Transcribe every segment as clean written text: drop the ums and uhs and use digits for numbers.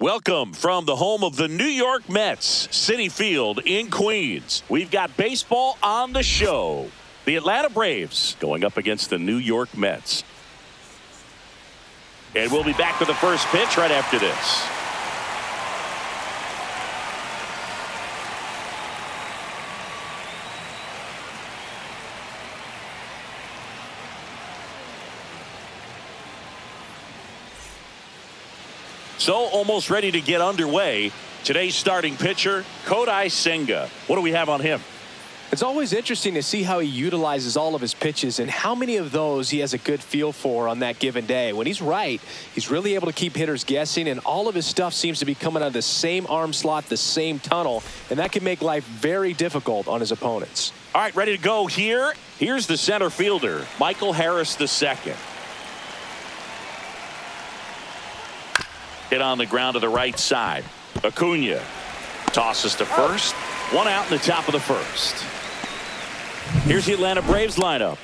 Welcome from the home of the New York Mets, Citi Field in Queens. We've got baseball on the show. The Atlanta Braves going up against the New York Mets. And we'll be back with the first pitch right after this. So almost ready to get underway. Today's starting pitcher, Kodai Senga. What do we have on him? It's always interesting to see how he utilizes all of his pitches and how many of those he has a good feel for on that given day. When he's right, he's really able to keep hitters guessing, and all of his stuff seems to be coming out of the same arm slot, the same tunnel, and that can make life very difficult on his opponents. All right, ready to go here. Here's the center fielder, Michael Harris II. Hit on the ground to the right side. Acuna tosses to first. One out in the top of the first. Here's the Atlanta Braves lineup.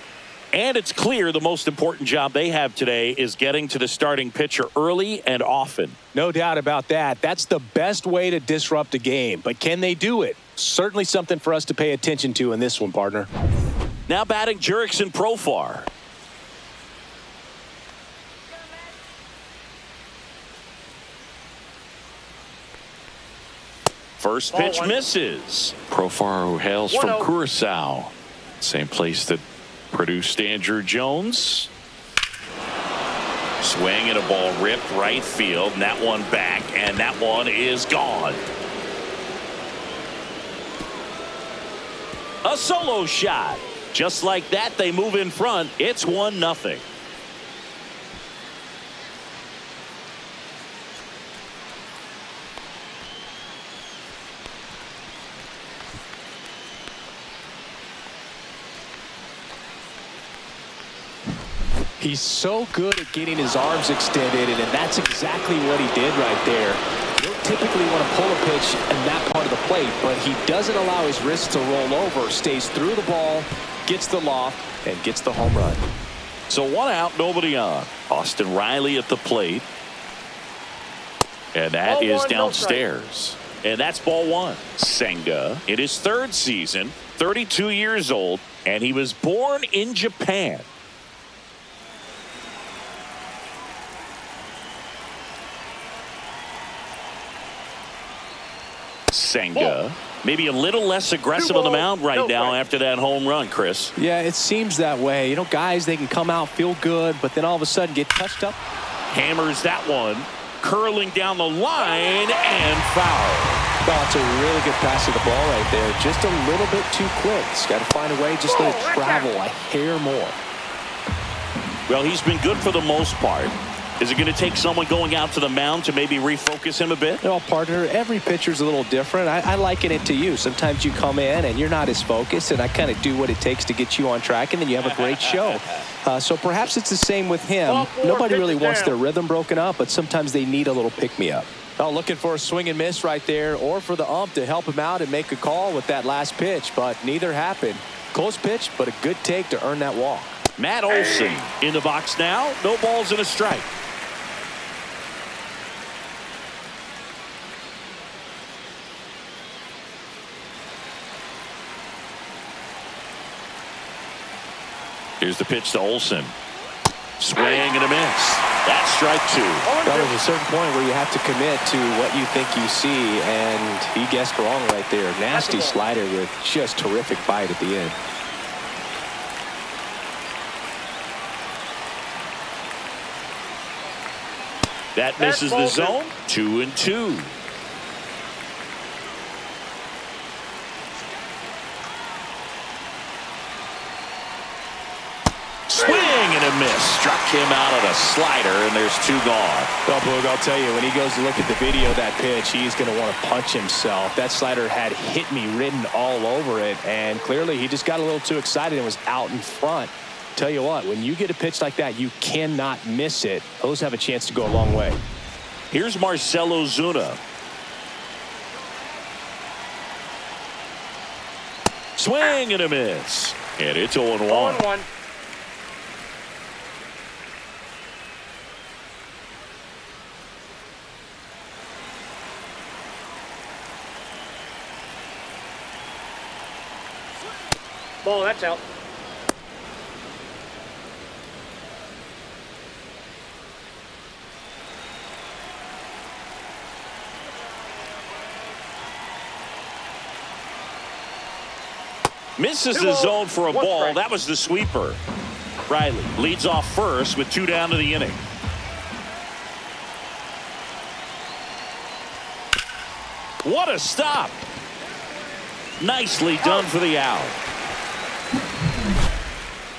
And it's clear the most important job they have today is getting to the starting pitcher early and often. No doubt about that. That's the best way to disrupt a game. But can they do it? Certainly something for us to pay attention to in this one, partner. Now batting Jurickson Profar. First pitch misses. Profar, who hails from Curacao. Same place that produced Andrew Jones. Swing and a ball ripped right field. And that one back, and that one is gone. A solo shot. Just like that, they move in front. It's 1-0. He's so good at getting his arms extended, and that's exactly what he did right there. You don't typically want to pull a pitch in that part of the plate, but he doesn't allow his wrist to roll over, stays through the ball, gets the loft, and gets the home run. So one out, nobody on. Austin Riley at the plate. And that is downstairs. And that's ball one. Senga in his third season, 32 years old, and he was born in Japan. Senga maybe a little less aggressive on the mound right now after that home run, Chris. Yeah, it seems that way. You know, guys, they can come out, feel good, but then all of a sudden get touched up. Hammers that one, curling down the line and foul. Well, it's a really good pass of the ball right there. Just a little bit too quick. He's got to find a way, just let it travel a hair more. Well, he's been good for the most part. Is it going to take someone going out to the mound to maybe refocus him a bit? Well, partner, every pitcher's a little different. I liken it to you. Sometimes you come in and you're not as focused, and I kind of do what it takes to get you on track, and then you have a great show. So perhaps it's the same with him. Nobody really wants their rhythm broken up, but sometimes they need a little pick-me-up. Oh, looking for a swing and miss right there, or for the ump to help him out and make a call with that last pitch, but neither happened. Close pitch, but a good take to earn that walk. Matt Olson in the box now. No balls and a strike. Here's the pitch to Olson. Swing and a miss. That's strike two. Well, there's a certain point where you have to commit to what you think you see, and he guessed wrong right there. Nasty slider with just terrific bite at the end. That misses the zone. 2-2. Swing and a miss. Struck him out of a slider, and there's two gone. Well, Boog, I'll tell you, when he goes to look at the video of that pitch, he's going to want to punch himself. That slider had hit me written all over it, and clearly he just got a little too excited and was out in front. Tell you what, when you get a pitch like that, you cannot miss it. Those have a chance to go a long way. Here's Marcell Ozuna. Swing and a miss. And it's 0-1. Ball, that's out. Misses the zone for a ball. That was the sweeper. Riley leads off first with 2 down to the inning. What a stop. Nicely done for the out.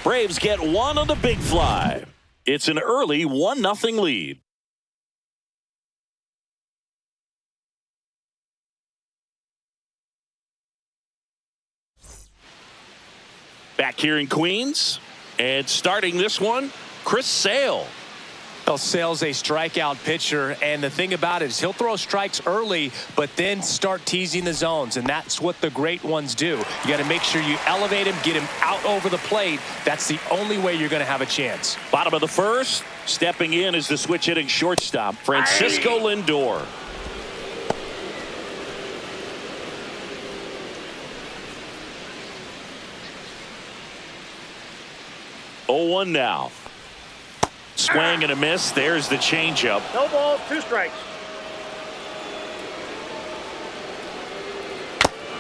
Braves get 1 on the big fly. It's an early 1-0 lead. Back here in Queens, and starting this one, Chris Sale. Well, Sale's a strikeout pitcher, and the thing about it is he'll throw strikes early, but then start teasing the zones, and that's what the great ones do. You got to make sure you elevate him, get him out over the plate. That's the only way you're going to have a chance. Bottom of the first, stepping in is the switch-hitting shortstop, Francisco Lindor. Oh, 0-1 now. Swing and a miss. There's the changeup. No balls, 2 strikes.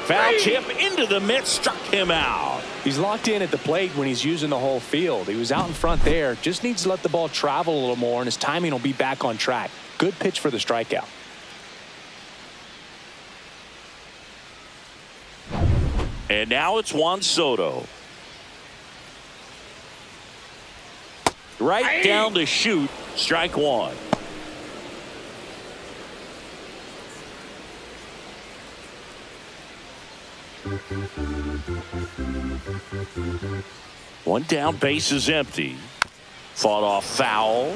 Foul tip into the mitt, struck him out. He's locked in at the plate when he's using the whole field. He was out in front there. Just needs to let the ball travel a little more, and his timing will be back on track. Good pitch for the strikeout. And now it's Juan Soto. Right down to shoot, strike 1. One down, base is empty. Fought off foul.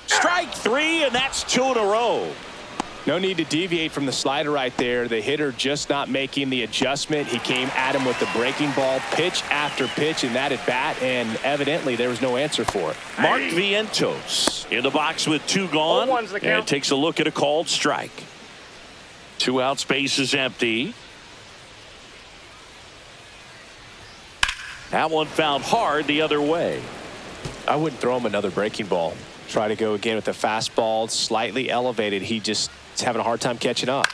Strike 3, and that's 2 in a row. No need to deviate from the slider right there. The hitter just not making the adjustment. He came at him with the breaking ball, pitch after pitch in that at bat, and evidently there was no answer for it. Mark Vientos in the box with 2 gone, and takes a look at a called strike. 2 outs, base is empty. That one found hard the other way. I wouldn't throw him another breaking ball. Try to go again with the fastball, slightly elevated. He just is having a hard time catching up.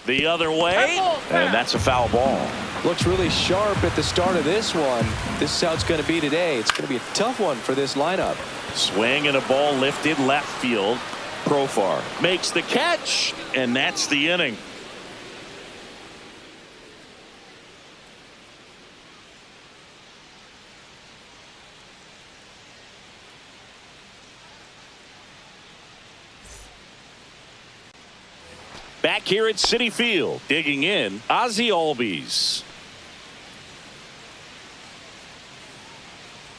The other way, and that's a foul ball. Looks really sharp at the start of this one. This is how it's going to be today. It's going to be a tough one for this lineup. Swing and a ball lifted left field. Profar makes the catch, and that's the inning. Back here at Citi Field, digging in, Ozzie Albies.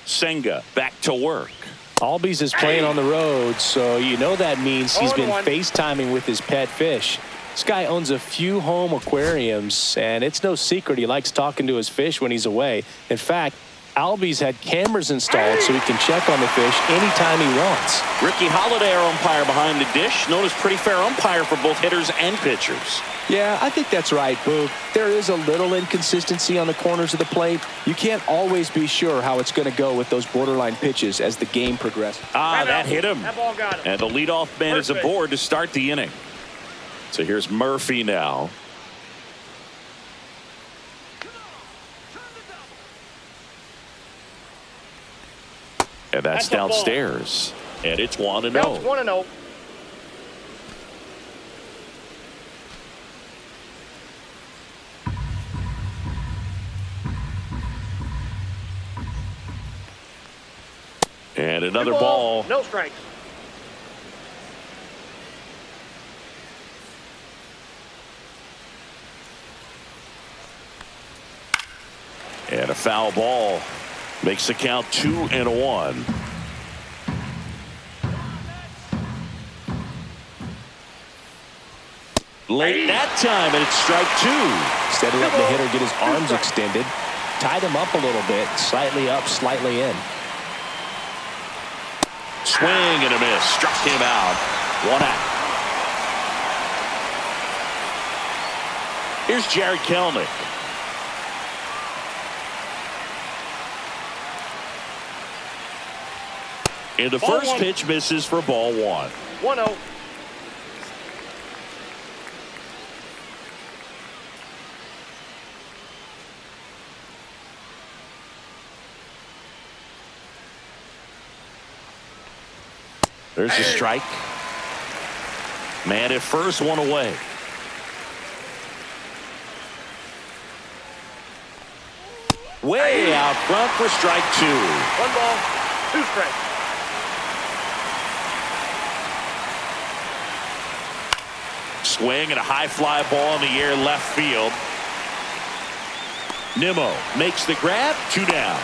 Senga back to work. Albies is playing on the road, so you know that means he's been FaceTiming with his pet fish. This guy owns a few home aquariums, and it's no secret he likes talking to his fish when he's away. In fact, Albies had cameras installed so he can check on the fish anytime he wants. Ricky Holiday, our umpire behind the dish, known as pretty fair umpire for both hitters and pitchers. Yeah, I think that's right, Boog. There is a little inconsistency on the corners of the plate. You can't always be sure how it's going to go with those borderline pitches as the game progresses. That hit him. That ball got him. And the leadoff man is aboard to start the inning. So here's Murphy now. And that's downstairs. And it's 1-0. Bounce 1-0. And another ball. No strikes. And a foul ball makes the count 2-1. Late that time, and it's strike 2. Instead of letting the hitter get his arms extended, tied him up a little bit, slightly up, slightly in. Swing and a miss, struck him out. 1 out. Here's Jared Kelenic. And the first pitch misses for ball one. 1-0. There's a strike. Man at first, one away. Way out front for strike two. 1 ball, 2 strikes. Swing and a high fly ball in the air left field. Nimmo makes the grab. 2 down.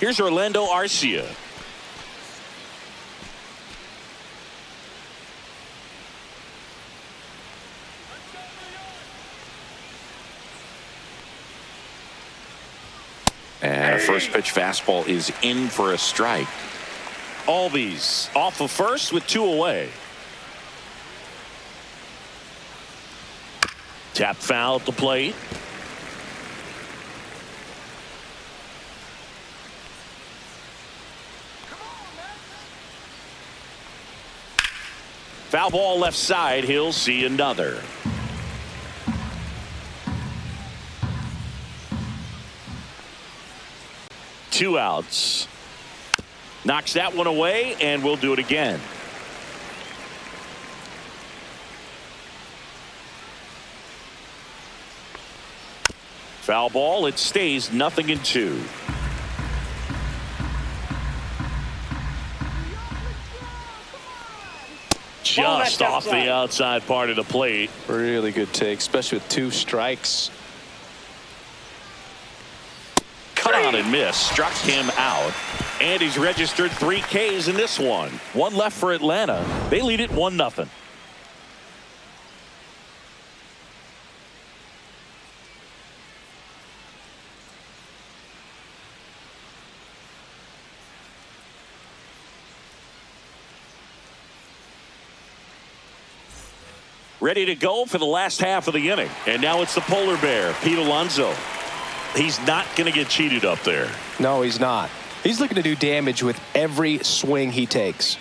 Here's Orlando Arcia. And a first pitch fastball is in for a strike. Albies off of first with 2 away. Tap foul at the plate. Foul ball left side. He'll see another. Two outs. Knocks that one away, and we'll do it again. Foul ball. It stays 0-2. Just off the outside part of the plate. Really good take, especially with 2 strikes. Cut on and miss. Struck him out. And he's registered 3 Ks in this one. 1 left for Atlanta. They lead it 1-0. Ready to go for the last half of the inning. And now it's the polar bear, Pete Alonso. He's not going to get cheated up there. No, he's not. He's looking to do damage with every swing he takes.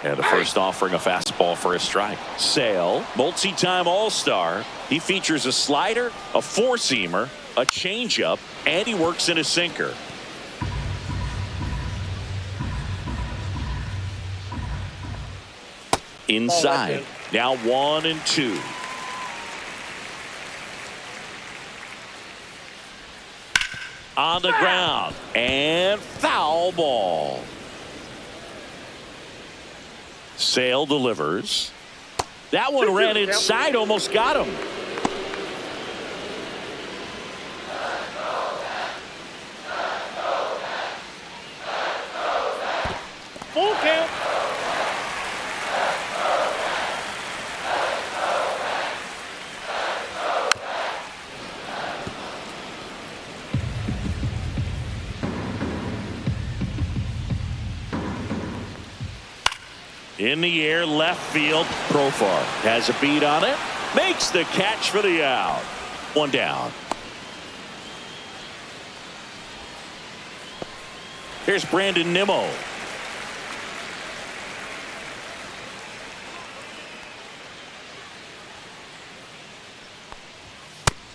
And the first offering a fastball for a strike. Sale, multi-time All-Star. He features a slider, a four-seamer, a changeup, and he works in a sinker. Inside. Now 1-2. On the ground. And foul ball. Sale delivers. That one ran inside, almost got him. Full count. In the air, left field. Profar has a beat on it. Makes the catch for the out. 1 down. Here's Brandon Nimmo.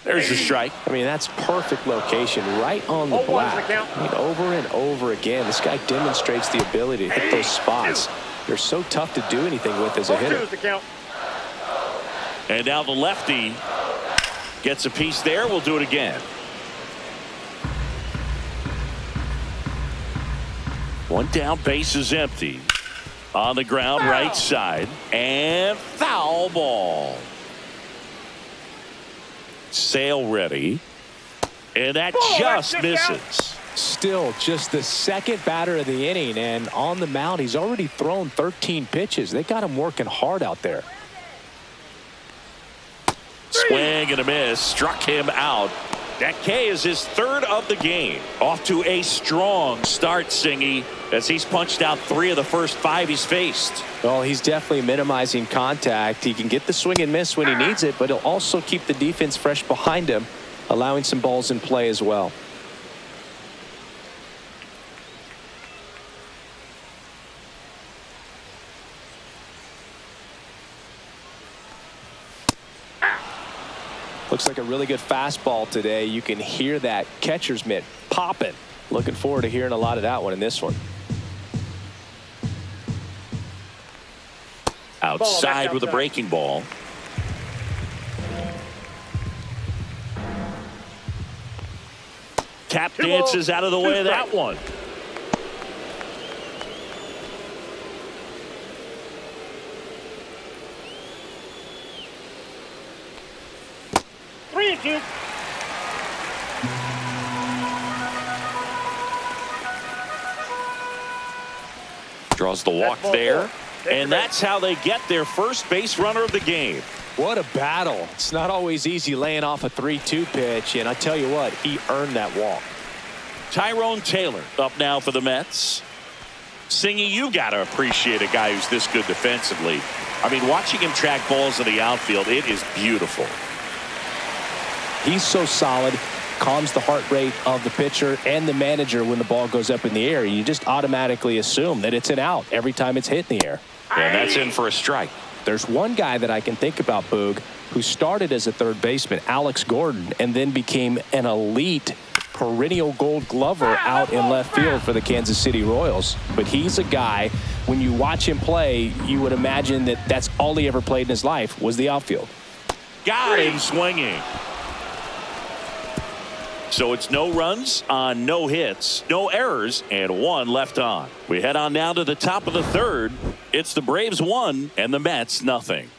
There's the strike. I mean, that's perfect location, right on the black. I mean, over and over again, this guy demonstrates the ability to hit those spots. They're so tough to do anything with as a hitter. And now the lefty gets a piece there. We'll do it again. 1 down, base is empty. On the ground, right side. And foul ball. Sale ready. And that just misses. Still just the second batter of the inning, and on the mound he's already thrown 13 pitches. They got him working hard out there. Swing and a miss. Struck him out. That K is his third of the game. Off to a strong start, Singy, as he's punched out 3 of the first 5 he's faced. Well, he's definitely minimizing contact. He can get the swing and miss when he needs it, but he'll also keep the defense fresh behind him, allowing some balls in play as well. Looks like a really good fastball today. You can hear that catcher's mitt popping. Looking forward to hearing a lot of that one in this one. Outside with a breaking ball. Tap dances out of the way of that one. Draws the walk there, and that's how they get their first base runner of the game. What a battle. It's not always easy laying off a 3-2 pitch, and I tell you what, he earned that walk. Tyrone Taylor up now for the Mets. Singy, you got to appreciate a guy who's this good defensively. I mean, watching him track balls in the outfield, it is beautiful. He's so solid, calms the heart rate of the pitcher and the manager when the ball goes up in the air. You just automatically assume that it's an out every time it's hit in the air. And that's in for a strike. There's one guy that I can think about, Boog, who started as a third baseman, Alex Gordon, and then became an elite perennial gold glover out in left field for the Kansas City Royals. But he's a guy, when you watch him play, you would imagine that that's all he ever played in his life was the outfield. Got him swinging. So it's no runs on no hits, no errors, and 1 left on. We head on now to the top of the third. It's the Braves 1 and the Mets nothing.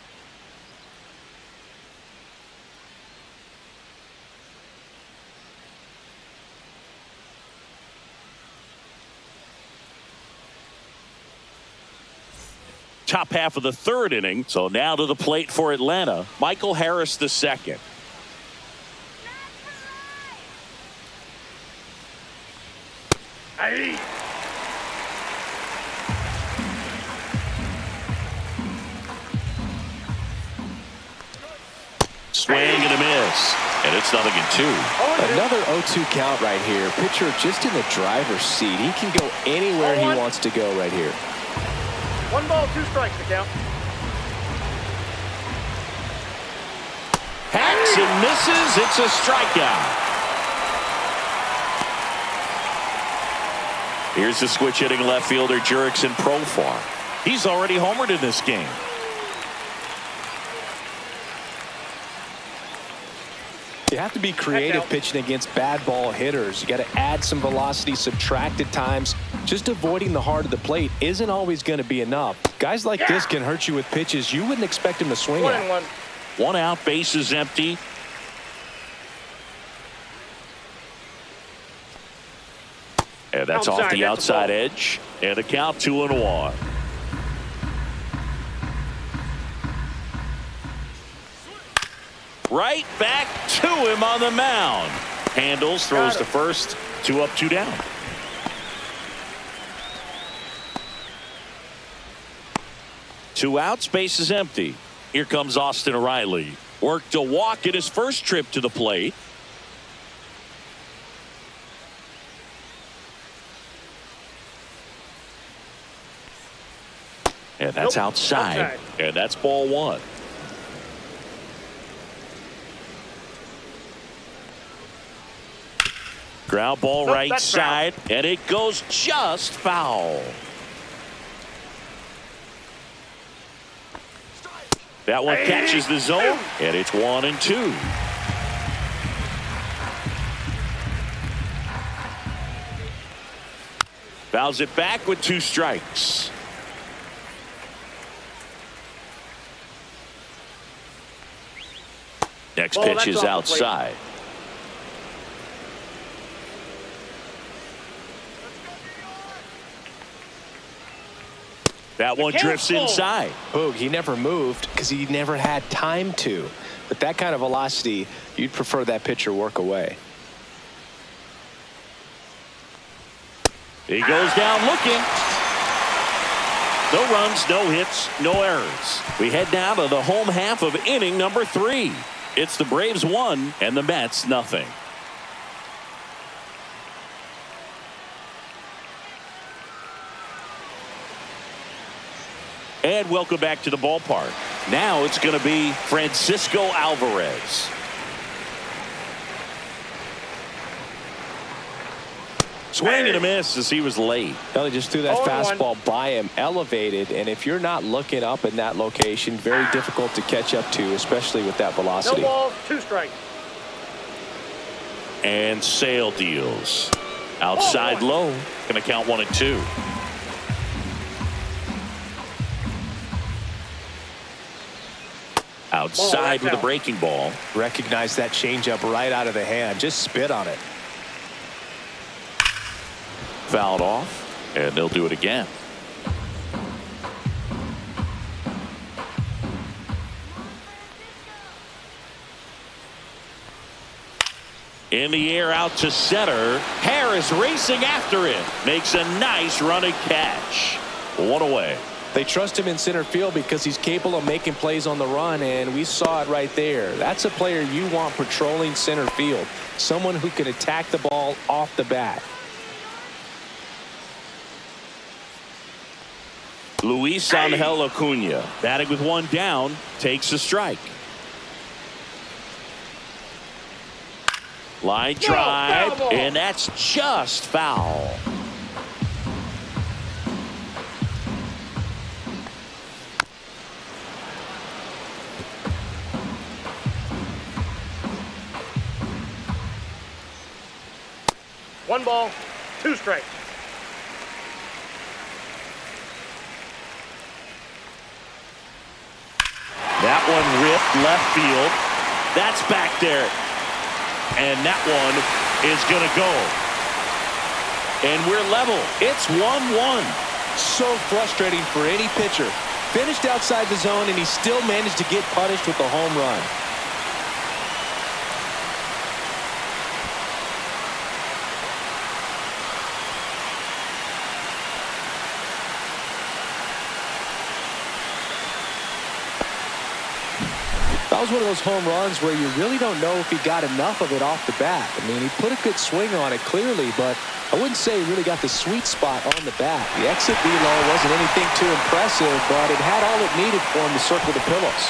Top half of the third inning. So now to the plate for Atlanta, Michael Harris II. Swing and a miss, and it's 0-2. Another 0-2 count right here. Pitcher just in the driver's seat. He can go anywhere he wants to go right here. 1 ball, 2 strikes to count. Hacks and misses. It's a strikeout. Here's the switch hitting left fielder Jurickson Profar. He's already homered in this game. You have to be creative pitching against bad ball hitters. You got to add some velocity, subtract at times. Just avoiding the heart of the plate isn't always going to be enough. Guys like this can hurt you with pitches you wouldn't expect him to swing at. 1 out, base is empty. And that's off the outside edge. And a count 2-1. Right back to him on the mound. Handles, throws to first. 2 up, 2 down. Two outs, base is empty. Here comes Austin Riley. Worked a walk in his first trip to the plate. And that's outside. And that's ball 1. Ground ball right side, and it goes just foul. That one catches the zone, and it's 1-2. Fouls it back with 2 strikes. Next pitch is outside. That one drifts inside. Boog, he never moved because he never had time to. With that kind of velocity, you'd prefer that pitcher work away. He goes down looking. No runs, no hits, no errors. We head down to the home half of inning number 3. It's the Braves 1 and the Mets nothing. And welcome back to the ballpark. Now it's going to be Francisco Alvarez. Swing and a miss as he was late. Well, he just threw that fastball by him, elevated, and if you're not looking up in that location, very difficult to catch up to, especially with that velocity. No balls, 2 strikes. And Sale deals. Outside low. Going to count 1 and 2. Outside with a breaking ball. Recognize that changeup right out of the hand. Just spit on it. Fouled off, and they'll do it again. In the air out to center. Harris racing after it. Makes a nice running catch. 1 away. They trust him in center field because he's capable of making plays on the run, and we saw it right there. That's a player you want patrolling center field. Someone who can attack the ball off the bat. Luis Angel Acuna, batting with 1 down, takes a strike. Line drive, and that's just foul. One ball, 2 strikes. That one ripped left field. That's back there. And that one is going to go. And we're level. It's 1-1. So frustrating for any pitcher. Finished outside the zone, and he still managed to get punished with a home run. That was one of those home runs where you really don't know if he got enough of it off the bat. I mean, he put a good swing on it clearly, but I wouldn't say he really got the sweet spot on the bat. The exit velo wasn't anything too impressive, but it had all it needed for him to circle the pillows.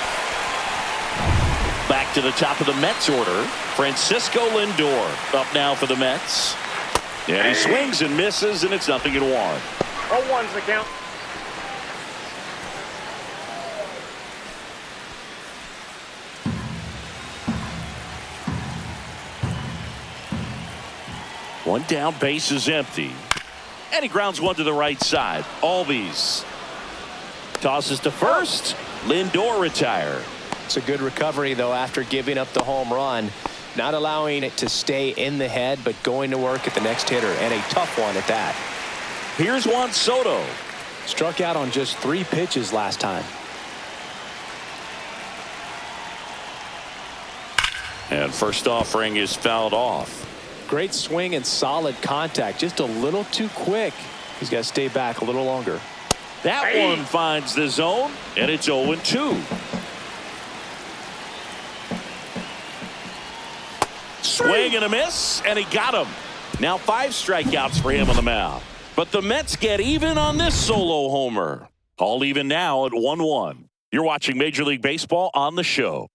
Back to the top of the Mets order. Francisco Lindor up now for the Mets. And he swings and misses, and it's 0-1. 0-1's the count. One down, base is empty. And he grounds one to the right side. Albies tosses to first. Lindor retired. It's a good recovery, though, after giving up the home run. Not allowing it to stay in the head, but going to work at the next hitter, and a tough one at that. Here's Juan Soto. Struck out on just 3 pitches last time. And first offering is fouled off. Great swing and solid contact. Just a little too quick. He's got to stay back a little longer. That one finds the zone, and it's 0-2. Swing and a miss, and he got him. Now 5 strikeouts for him on the mound. But the Mets get even on this solo homer. All even now at 1-1. You're watching Major League Baseball on the show.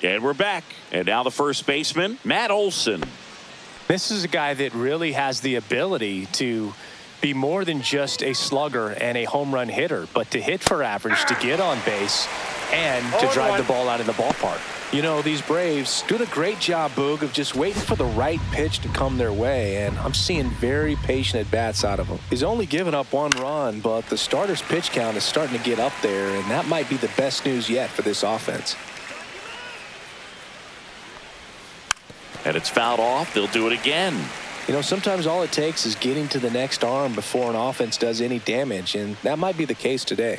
And we're back. And now the first baseman, Matt Olson. This is a guy that really has the ability to be more than just a slugger and a home run hitter, but to hit for average, to get on base, and to drive the ball out of the ballpark. You know, these Braves did a great job, Boog, of just waiting for the right pitch to come their way, and I'm seeing very patient at-bats out of him. He's only given up 1 run, but the starter's pitch count is starting to get up there, and that might be the best news yet for this offense. And it's fouled off. They'll do it again. You know, sometimes all it takes is getting to the next arm before an offense does any damage, and that might be the case today.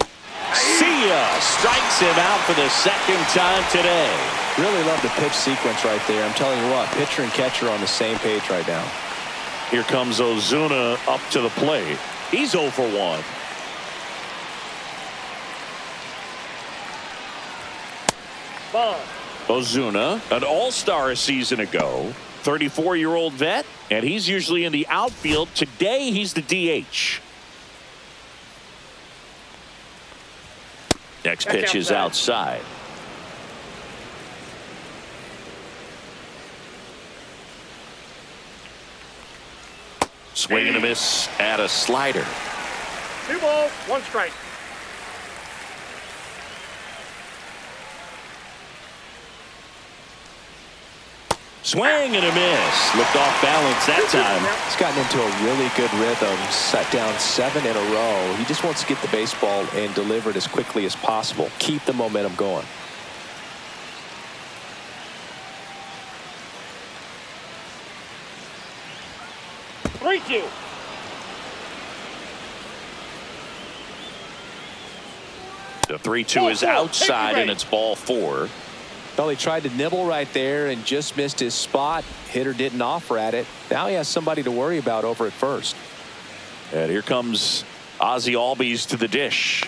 See ya! Strikes him out for the second time today. Really love the pitch sequence right there. I'm telling you what, pitcher and catcher are on the same page right now. Here comes Ozuna up to the plate. He's 0 for 1. Ball. Ozuna, an all-star a season ago, 34-year-old vet, and he's usually in the outfield. Today, he's the DH. Next pitch is outside. Swing and a miss at a slider. 2 balls, 1 strike. Swing and a miss. Looked off balance that time. He's gotten into a really good rhythm. Set down 7 in a row. He just wants to get the baseball and deliver it as quickly as possible. Keep the momentum going. Thank you. The 3-2 is outside, and it's ball 4. Well, he tried to nibble right there and just missed his spot. Hitter didn't offer at it. Now he has somebody to worry about over at first. And here comes Ozzie Albies to the dish.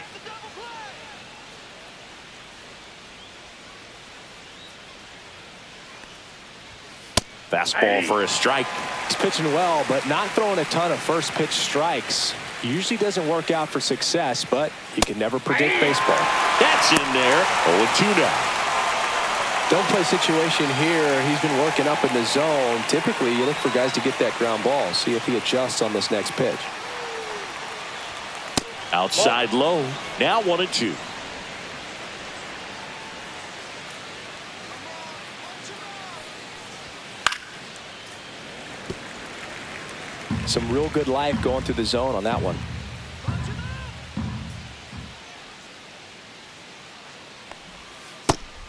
Fastball for a strike. He's pitching well, but not throwing a ton of first pitch strikes. Usually doesn't work out for success, but you can never predict baseball. That's in there. 0-2 now. Don't play situation here. He's been working up in the zone. Typically, you look for guys to get that ground ball. See if he adjusts on this next pitch. Outside low. Now 1-2. Some real good life going through the zone on that one.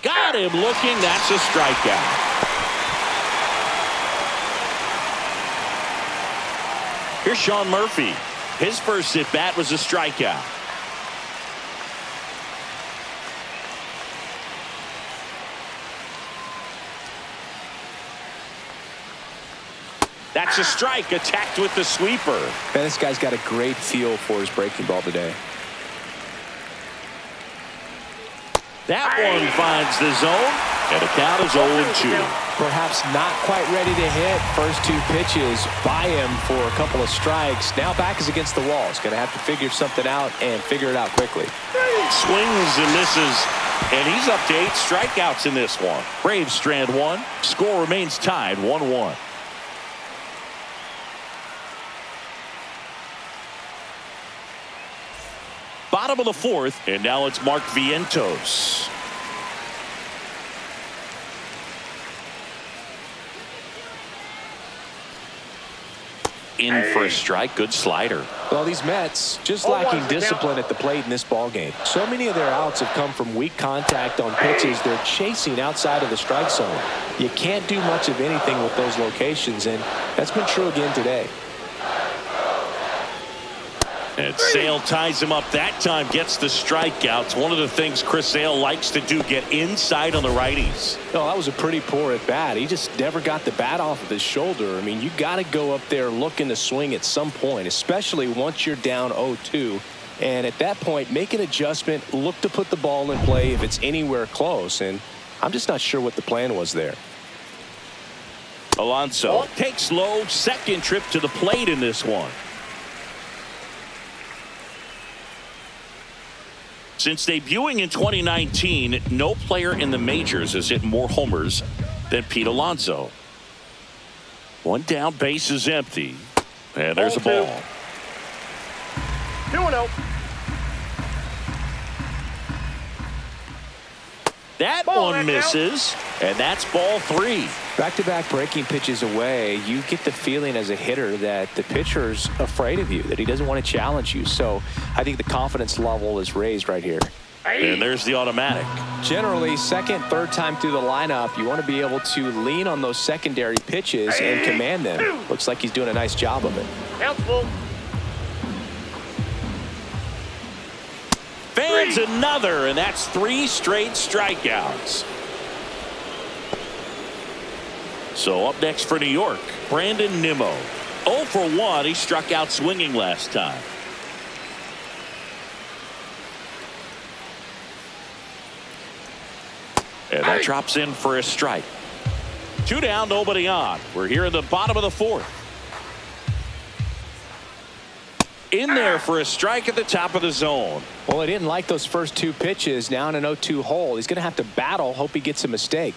Got him looking. That's a strikeout. Here's Sean Murphy. His first at bat was a strikeout. That's a strike. Attacked with the sweeper. Man, this guy's got a great feel for his breaking ball today. That one finds the zone, and the count is 0-2. Perhaps not quite ready to hit. First 2 pitches by him for a couple of strikes. Now back is against the wall. He's going to have to figure something out and figure it out quickly. Swings and misses, and he's up to 8 strikeouts in this one. Braves strand 1. Score remains tied 1-1. Bottom of the 4th, and now it's Mark Vientos. In for a strike. Good slider. Well, these Mets just lacking discipline at the plate in this ball game. So many of their outs have come from weak contact on pitches they're chasing outside of the strike zone. You can't do much of anything with those locations, and that's been true again today. And Sale ties him up that time, gets the strikeout. It's one of the things Chris Sale likes to do, get inside on the righties. No, that was a pretty poor at bat. He just never got the bat off of his shoulder. I mean, you got to go up there looking to swing at some point, especially once you're down 0-2. And at that point, make an adjustment, look to put the ball in play if it's anywhere close. And I'm just not sure what the plan was there. Alonso takes low, second trip to the plate in this one. Since debuting in 2019, no player in the majors has hit more homers than Pete Alonso. One down, base is empty. And there's a ball. 2-0. That one misses, and that's ball 3. Back-to-back breaking pitches away, you get the feeling as a hitter that the pitcher's afraid of you, that he doesn't want to challenge you. So I think the confidence level is raised right here. And there's the automatic. Generally, second, third time through the lineup, you want to be able to lean on those secondary pitches and command them. Looks like he's doing a nice job of it. Count's full. Fans another, and that's 3 straight strikeouts. So up next for New York, Brandon Nimmo. 0 for 1. He struck out swinging last time. And that drops in for a strike. 2 down, nobody on. We're here in the bottom of the 4th. In there for a strike at the top of the zone. Well, he didn't like those first 2 pitches. Now in an 0-2 hole. He's going to have to battle. Hope he gets a mistake.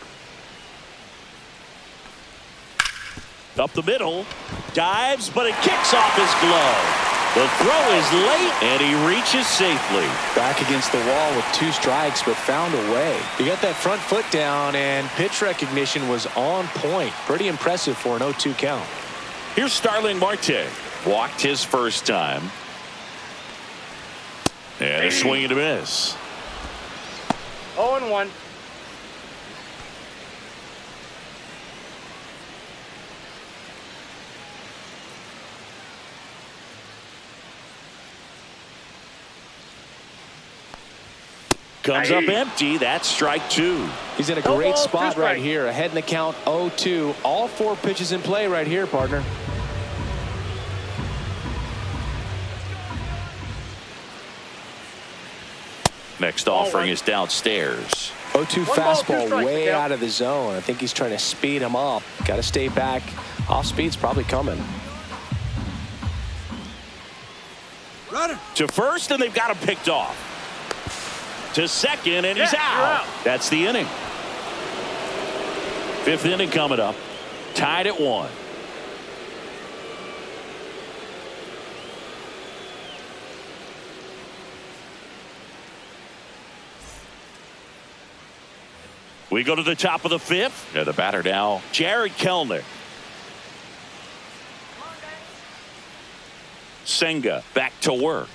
Up the middle. Dives, but it kicks off his glove. The throw is late, and he reaches safely. Back against the wall with 2 strikes, but found a way. He got that front foot down, and pitch recognition was on point. Pretty impressive for an 0-2 count. Here's Starling Marte. Walked his first time. And a swing and a miss. 0-1. Comes up empty. That's strike 2. He's in a great spot right here. Ahead in the count 0-2. All 4 pitches in play right here, partner. Next offering is downstairs. 0-2 fastball way out of the zone. I think he's trying to speed him up. Got to stay back. Off speed's probably coming. Runner. To first, and they've got him picked off. To second, and he's out. That's the inning. 5th inning coming up. Tied at 1. We go to the top of the 5th. And the batter now, Jared Kellner. Senga back to work.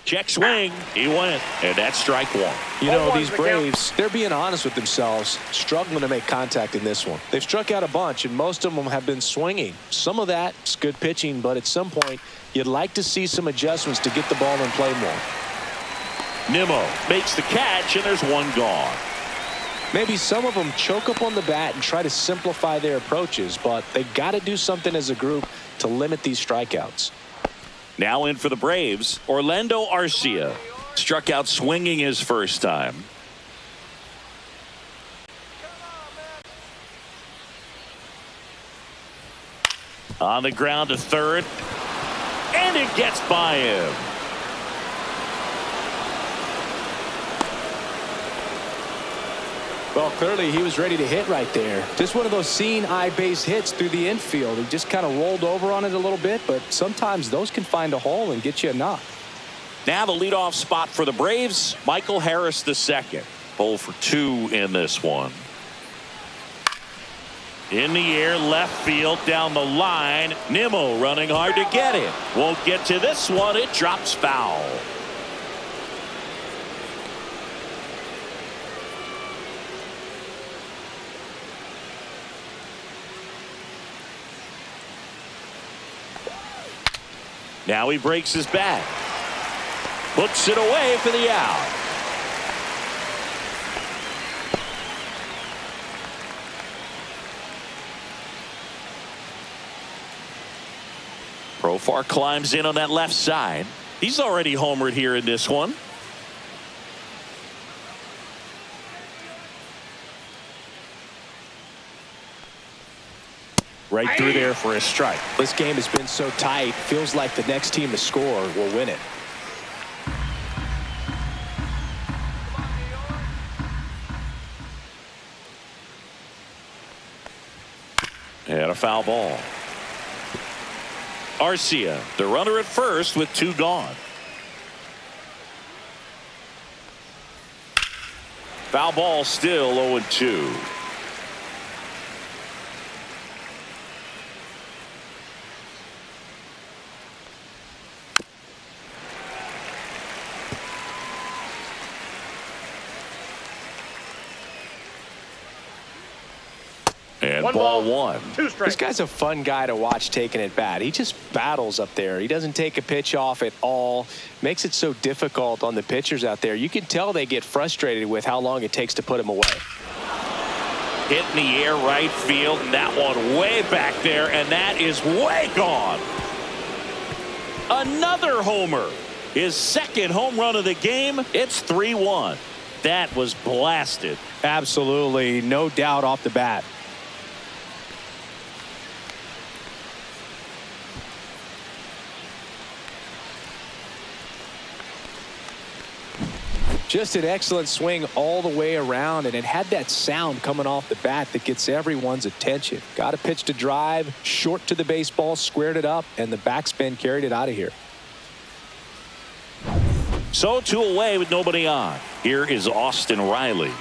Check swing. He went. And that's strike 1. You know, these Braves, they're being honest with themselves, struggling to make contact in this one. They've struck out a bunch, and most of them have been swinging. Some of that's good pitching, but at some point, you'd like to see some adjustments to get the ball in play more. Nimmo makes the catch, and there's 1 gone. Maybe some of them choke up on the bat and try to simplify their approaches, but they got to do something as a group to limit these strikeouts. Now in for the Braves, Orlando Arcia. Struck out swinging his first time. On the ground to third. And it gets by him. Well, clearly he was ready to hit right there. Just one of those seeing eye base hits through the infield. He just kind of rolled over on it a little bit, but sometimes those can find a hole and get you a knock. Now the leadoff spot for the Braves, Michael Harris II. 0 for 2 in this one. In the air, left field, down the line. Nimmo running hard to get it. Won't get to this one. It drops foul. Now he breaks his back. Puts it away for the out. Profar climbs in on that left side. He's already homered here in this one. Right through there for a strike. This game has been so tight. Feels like the next team to score will win it. And a foul ball. Arcia, the runner at first with 2 gone. Foul ball still 0-2. And One ball ball, one. 2 This strikes. guy's a fun guy to watch taking at bat. He just battles up there. He doesn't take a pitch off at all. Makes it so difficult on the pitchers out there. You can tell they get frustrated with how long it takes to put him away. Hit in the air right field, and that one way back there, and that is way gone. Another homer. His second home run of the game. It's 3-1. That was blasted. Absolutely, no doubt off the bat. Just an excellent swing all the way around, and it had that sound coming off the bat that gets everyone's attention. Got a pitch to drive, short to the baseball, squared it up, and the backspin carried it out of here. So 2 away with nobody on. Here is Austin Riley.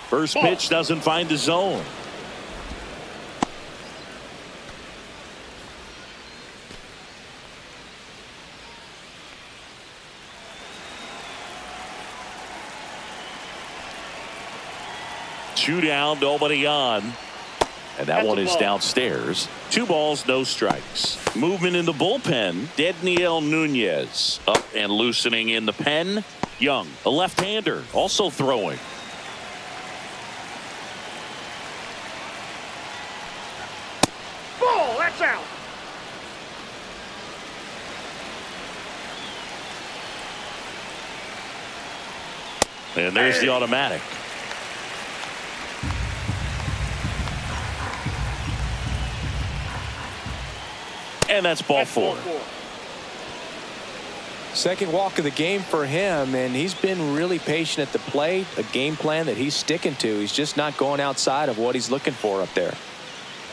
First pitch doesn't find the zone. Two down, nobody on. And that one is downstairs. 2 balls, no strikes. Movement in the bullpen. Dedniel Nunez up and loosening in the pen. Young, a left-hander, also throwing. Ball, that's out. And there's the automatic. And that's ball 4. Second walk of the game for him, and he's been really patient at the plate. A game plan that he's sticking to. He's just not going outside of what he's looking for up there.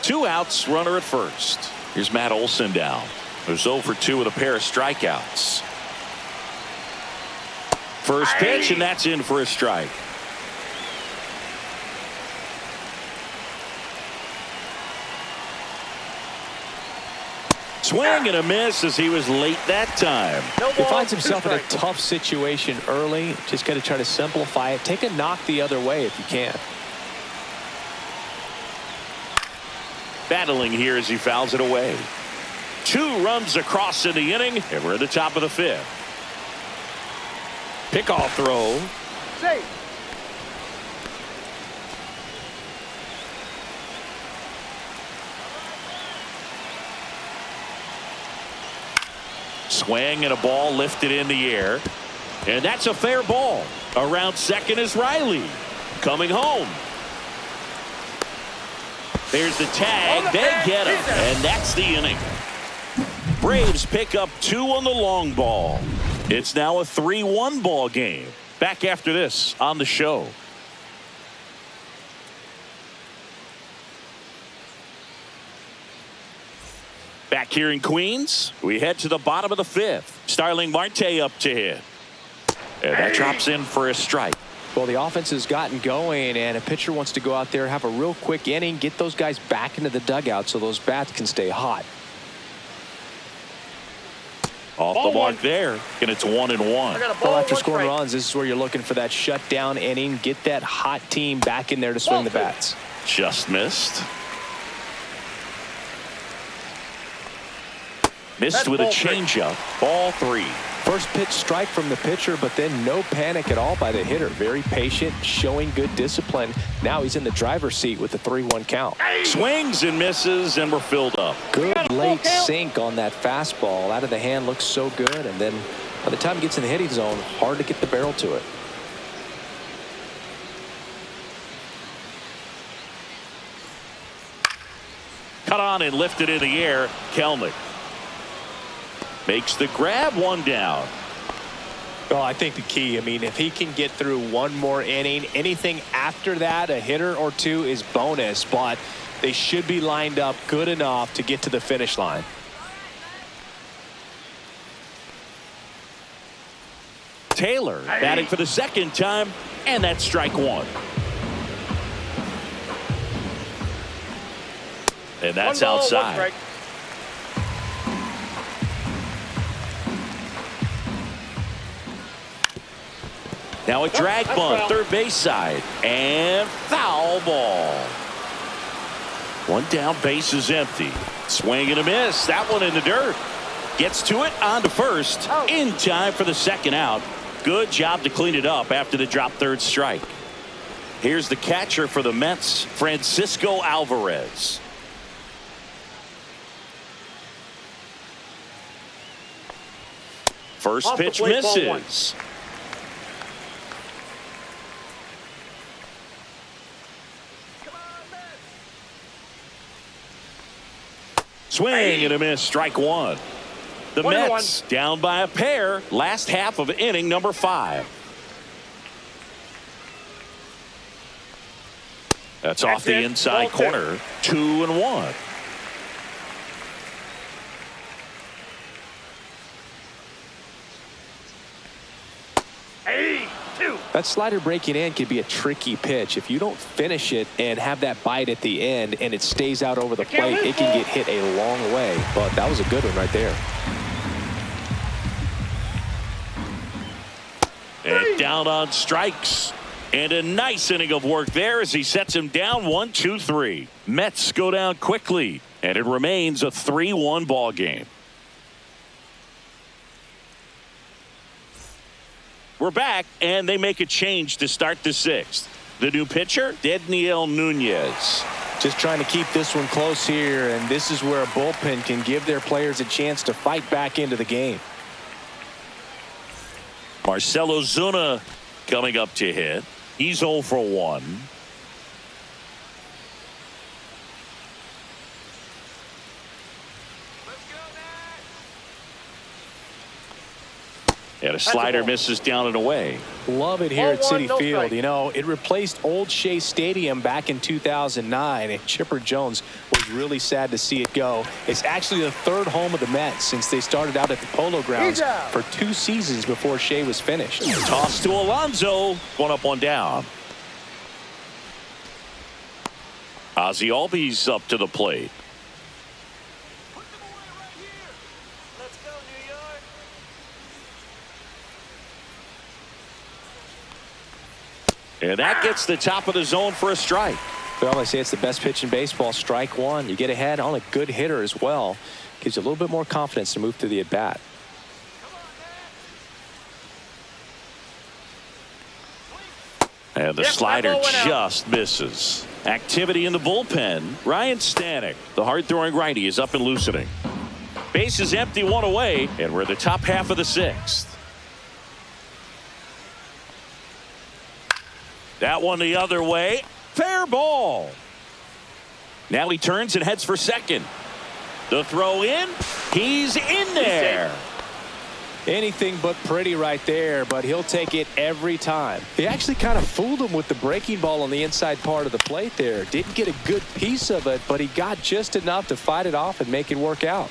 2 outs, runner at first. Here's Matt Olson down. There's 0 for 2 with a pair of strikeouts. First pitch, and that's in for a strike. Swing and a miss as he was late that time. He finds himself in a tough situation early. Just got to try to simplify it. Take a knock the other way if you can. Battling here as he fouls it away. 2 runs across in the inning, and we're at the top of the 5th. Pickoff throw. Safe. Swing and a ball lifted in the air. And that's a fair ball. Around second is Riley. Coming home. There's the tag. They get him. And that's the inning. Braves pick up 2 on the long ball. It's now a 3-1 ball game. Back after this on the show. Back here in Queens, we head to the bottom of the 5th. Starling Marte up to hit. And that drops in for a strike. Well, the offense has gotten going, and a pitcher wants to go out there, have a real quick inning, get those guys back into the dugout so those bats can stay hot. Off the mark there, and it's 1-1. Well, after scoring runs, this is where you're looking for that shutdown inning. Get that hot team back in there to swing the bats. Just missed. Missed with a changeup. Ball 3. First pitch strike from the pitcher, but then no panic at all by the hitter. Very patient, showing good discipline. Now he's in the driver's seat with the 3-1 count. Swings and misses, and we're filled up. Good late sink on that fastball. Out of the hand, looks so good. And then by the time it gets in the hitting zone, hard to get the barrel to it. Cut on and lifted in the air. Kelnick makes the grab, 1 down. Well, I think the key, I mean, if he can get through 1 more inning, anything after that, a hitter or 2 is bonus, but they should be lined up good enough to get to the finish line. Taylor batting for the 2nd time, and that's strike 1. And that's outside. Now a drag bunt, third base side, and foul ball. One down, base is empty. Swing and a miss. That one in the dirt. Gets to it, on to first. In time for the second out. Good job to clean it up after the drop third strike. Here's the catcher for the Mets, Francisco Alvarez. First pitch misses. Swing and a miss, strike one. The Mets down by a pair, last half of inning number 5. That's off the inside corner, 2-1. That slider breaking in can be a tricky pitch. If you don't finish it and have that bite at the end and it stays out over the plate, it can get hit a long way. But that was a good one right there. And down on strikes. And a nice inning of work there as he sets him down 1-2-3. Mets go down quickly, and it remains a 3-1 ball game. We're back, and they make a change to start the 6th. The new pitcher, Dedniel Nunez. Just trying to keep this one close here, and this is where a bullpen can give their players a chance to fight back into the game. Marcell Ozuna coming up to hit. He's 0 for 1. And a slider misses down and away. Love it here at Citi Field. You know, it replaced Old Shea Stadium back in 2009, and Chipper Jones was really sad to see it go. It's actually the 3rd home of the Mets since they started out at the Polo Grounds for 2 seasons before Shea was finished. Toss to Alonso. 1 up, 1 down. Ozzie Albies up to the plate. And that gets the top of the zone for a strike. Well, I say it's the best pitch in baseball. Strike one. You get ahead on a good hitter as well. Gives you a little bit more confidence to move through the at bat. And the slider just misses. Activity in the bullpen. Ryan Stanek, the hard-throwing righty, is up and loosening. Base is empty, 1 away, and we're in the top half of the 6th. That one the other way. Fair ball. Now he turns and heads for second. The throw in. He's in there. Anything but pretty right there, but he'll take it every time. He actually kind of fooled him with the breaking ball on the inside part of the plate there. Didn't get a good piece of it, but he got just enough to fight it off and make it work out.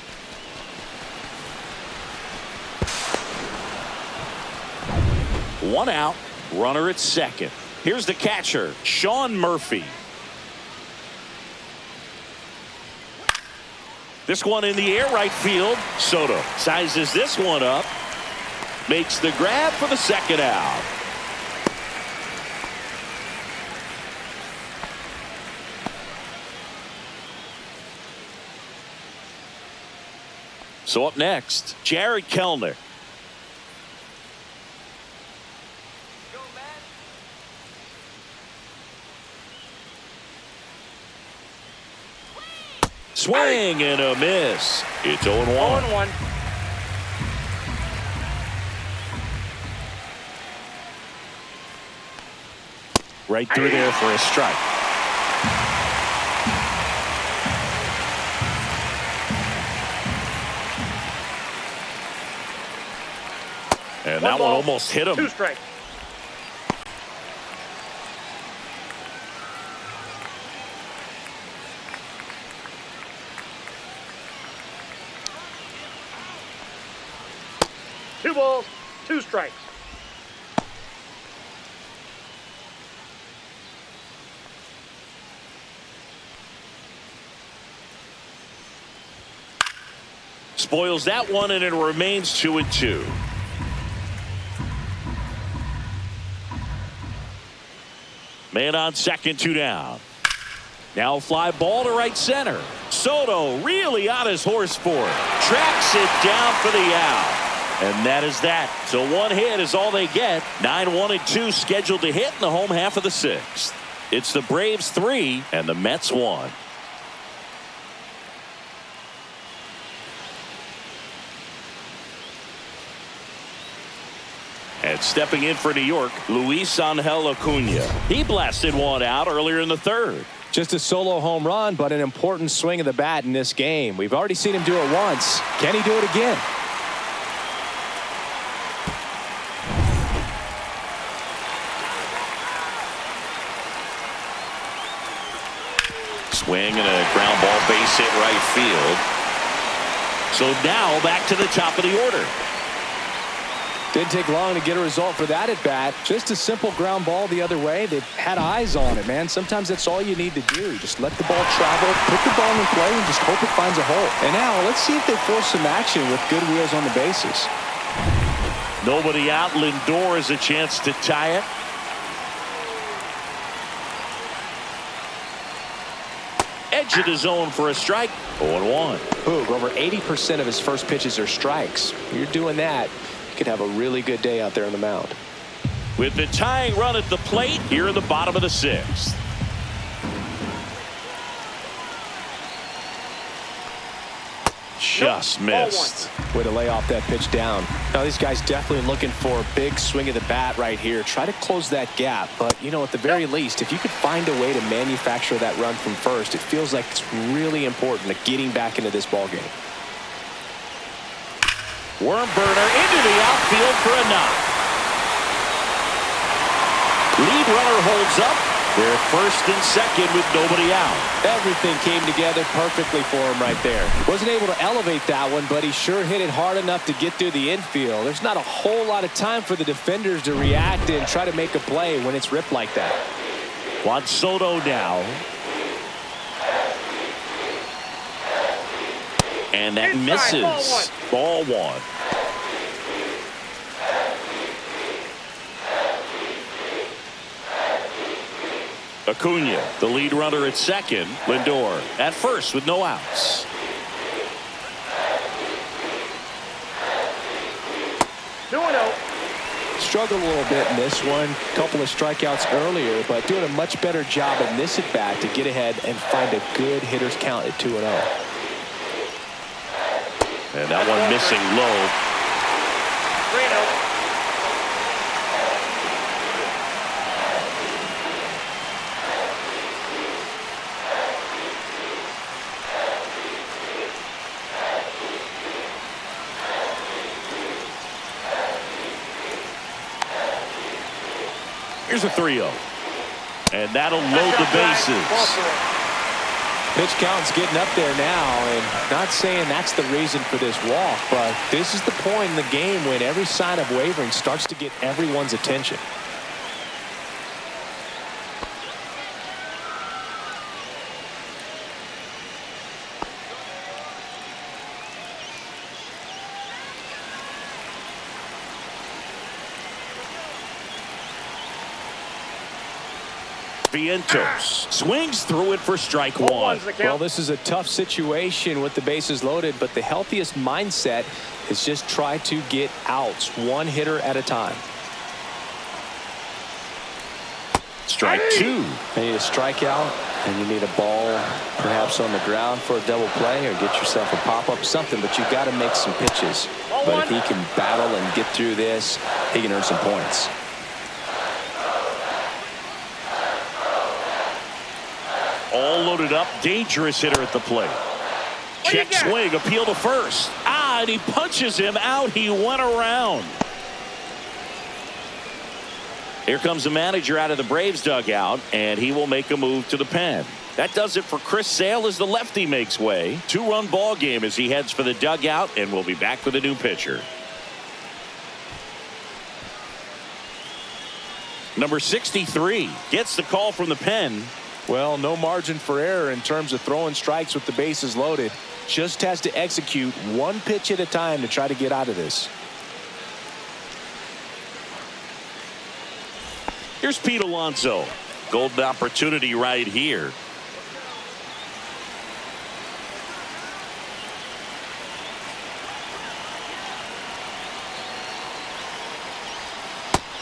One out. Runner at second. Here's the catcher, Sean Murphy. This one in the air, right field. Soto sizes this one up. Makes the grab for the second out. So up next, Jared Kelenic. Swing and a miss. It's 0-1. 0-1. Right through there for a strike. And that one almost hit him. 2 strikes. Two balls, 2 strikes. Spoils that one, and it remains 2-2. Man on second, 2 down. Now fly ball to right center. Soto really on his horse for it. Tracks it down for the out. And that is that. So one hit is all they get. 9-1-2 scheduled to hit in the home half of the sixth. It's the Braves 3 and the Mets 1. And stepping in for New York, Luis Angel Acuna. He blasted one out earlier in the third. Just a solo home run, but an important swing of the bat in this game. We've already seen him do it once. Can he do it again? Swing and a ground ball base hit right field. So now back to the top of the order. Didn't take long to get a result for that at bat. Just a simple ground ball the other way. They've had eyes on it, man. Sometimes that's all you need to do. Just let the ball travel, put the ball in play, and just hope it finds a hole. And now let's see if they force some action with good wheels on the bases. Nobody out. Lindor has a chance to tie it. Edge of the zone for a strike. 0-1. Boog, over 80% of his first pitches are strikes. You're doing that, you could have a really good day out there on the mound. With the tying run at the plate here in the bottom of the sixth. Just missed. Way to lay off that pitch down. Now these guys definitely looking for a big swing of the bat right here. Try to close that gap. But, you know, at the very least, if you could find a way to manufacture that run from first, it feels like it's really important to getting back into this ball game. Worm burner into the outfield for a knock. Lead runner holds up. They're at first and second with nobody out. Everything came together perfectly for him right there. Wasn't able to elevate that one, but he sure hit it hard enough to get through the infield. There's not a whole lot of time for the defenders to react and try to make a play when it's ripped like that. Juan Soto now. And that misses. Ball one. Acuna, the lead runner at second. Lindor at first with no outs. Struggled a little bit in this one. Couple of strikeouts earlier, but doing a much better job in this at bat to get ahead and find a good hitter's count at 2-0. And that one missing low. 3-0. Here's a 3-0. And that'll load the bases. Pitch count's getting up there now, and not saying that's the reason for this walk, but this is the point in the game when every sign of wavering starts to get everyone's attention. Vientos swings through it for strike one. Well, this is a tough situation with the bases loaded, but the healthiest mindset is just try to get outs one hitter at a time. Strike two. You need a strikeout, and you need a ball perhaps on the ground for a double play, or get yourself a pop-up, something, but you've got to make some pitches. But if he can battle and get through this, he can earn some points. All loaded up, dangerous hitter at the plate. Check swing, appeal to first. And he punches him out. He went around. Here comes the manager out of the Braves dugout, and he will make a move to the pen. That does it for Chris Sale as the lefty makes way. 2-run ball game as he heads for the dugout, and we'll be back with a new pitcher. Number 63 gets the call from the pen. Well, no margin for error in terms of throwing strikes with the bases loaded. Just has to execute one pitch at a time to try to get out of this. Here's Pete Alonso. Golden opportunity right here.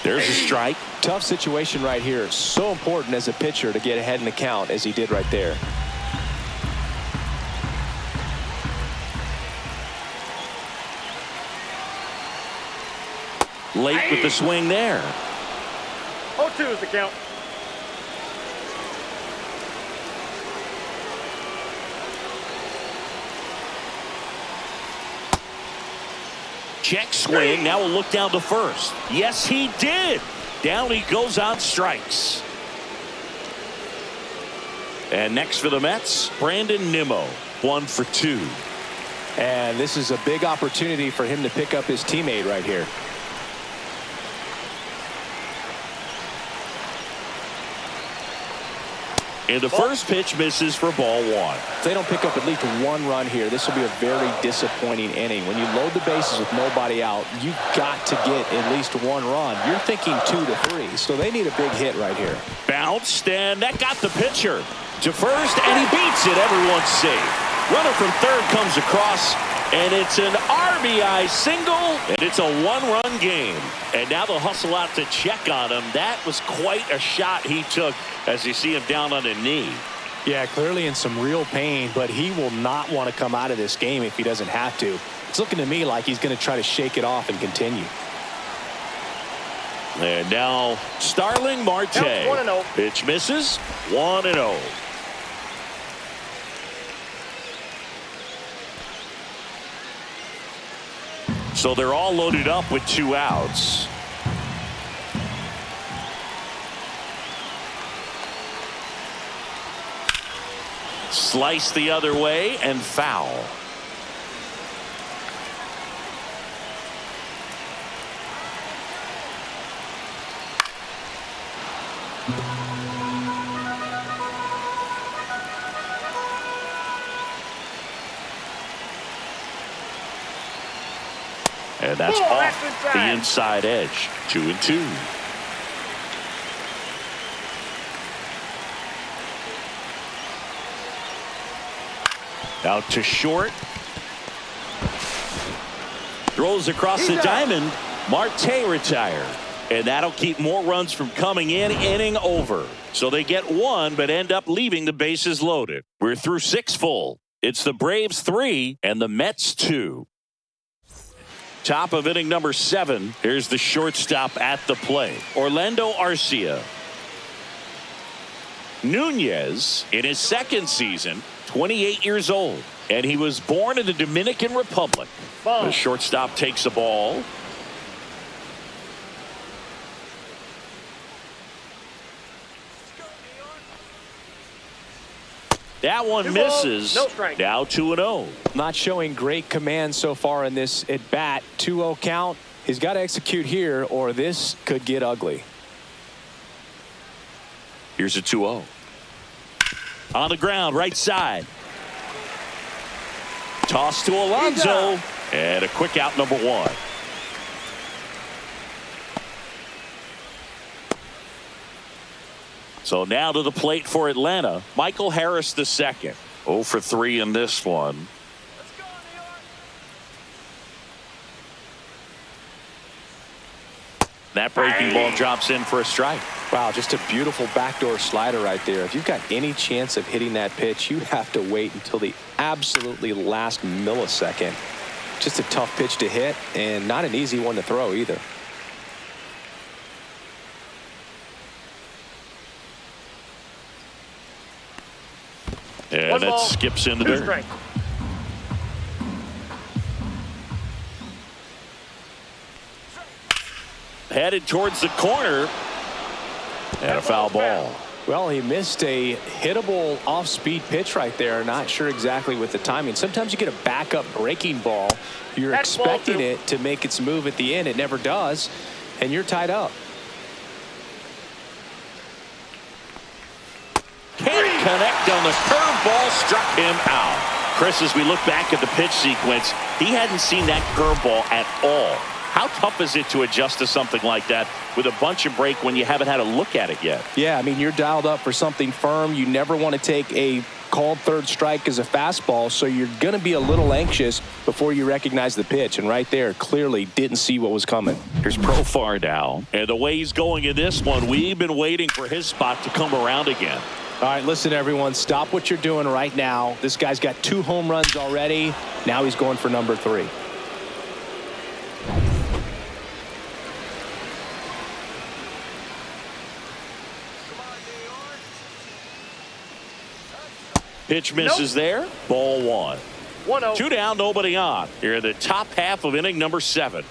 There's a strike. Tough situation right here. So important as a pitcher to get ahead in the count as he did right there. Late with the swing there. 0-2 is the count. Check swing. Now we'll look down to first. Yes, he did. Down he goes on strikes. And next for the Mets, Brandon Nimmo, 1 for 2. And this is a big opportunity for him to pick up his teammate right here. And the first pitch misses for ball 1. If they don't pick up at least 1 run here, this will be a very disappointing inning. When you load the bases with nobody out, you've got to get at least 1 run. You're thinking 2 to 3, so they need a big hit right here. Bounced, and that got the pitcher to first, and he beats it. Everyone's safe. Runner from third comes across, and it's an RBI single, and it's a 1-run game. And now they'll hustle out to check on him. That was quite a shot he took as you see him down on a knee. Yeah, clearly in some real pain, but he will not want to come out of this game if he doesn't have to. It's looking to me like he's going to try to shake it off and continue. And now Starling Marte. 1-0. Pitch misses. 1-0. So they're all loaded up with 2 outs. Slice the other way and foul. And that's off the inside edge. 2-2. Out to short. Throws across the diamond. Marte retired. And that'll keep more runs from coming in. Inning over. So they get 1 but end up leaving the bases loaded. We're through 6 full. It's the Braves 3 and the Mets 2. Top of inning number 7. Here's the shortstop at the plate, Orlando Arcia. Nunez in his 2nd season, 28 years old, and he was born in the Dominican Republic. The shortstop takes the ball. That one misses. No strike. Now 2-0. Not showing great command so far in this at bat. 2-0 count. He's got to execute here or this could get ugly. Here's a 2-0. On the ground, right side. Toss to Alonso. And a quick out, number 1. So now to the plate for Atlanta, Michael Harris II. 0 for 3 in this one. That breaking ball drops in for a strike. Wow, just a beautiful backdoor slider right there. If you've got any chance of hitting that pitch, you have to wait until the absolutely last millisecond. Just a tough pitch to hit and not an easy one to throw either. And it skips in the dirt. Strike. Headed towards the corner. And a foul ball. Well, he missed a hittable off-speed pitch right there. Not sure exactly with the timing. Sometimes you get a backup breaking ball. You're expecting it to make its move at the end. It never does. And you're tied up. Can't connect on the curveball, struck him out. Chris, as we look back at the pitch sequence, he hadn't seen that curveball at all. How tough is it to adjust to something like that with a bunch of break when you haven't had a look at it yet? Yeah, I mean, you're dialed up for something firm. You never want to take a called third strike is a fastball, so you're going to be a little anxious before you recognize the pitch. And right there, clearly didn't see what was coming. Here's Profar now. And the way he's going in this one, we've been waiting for his spot to come around again. All right, listen, everyone. Stop what you're doing right now. This guy's got 2 home runs already. Now he's going for number 3. Pitch misses there. Ball 1. 1-0. 2 down, nobody on. Here in the top half of inning number 7.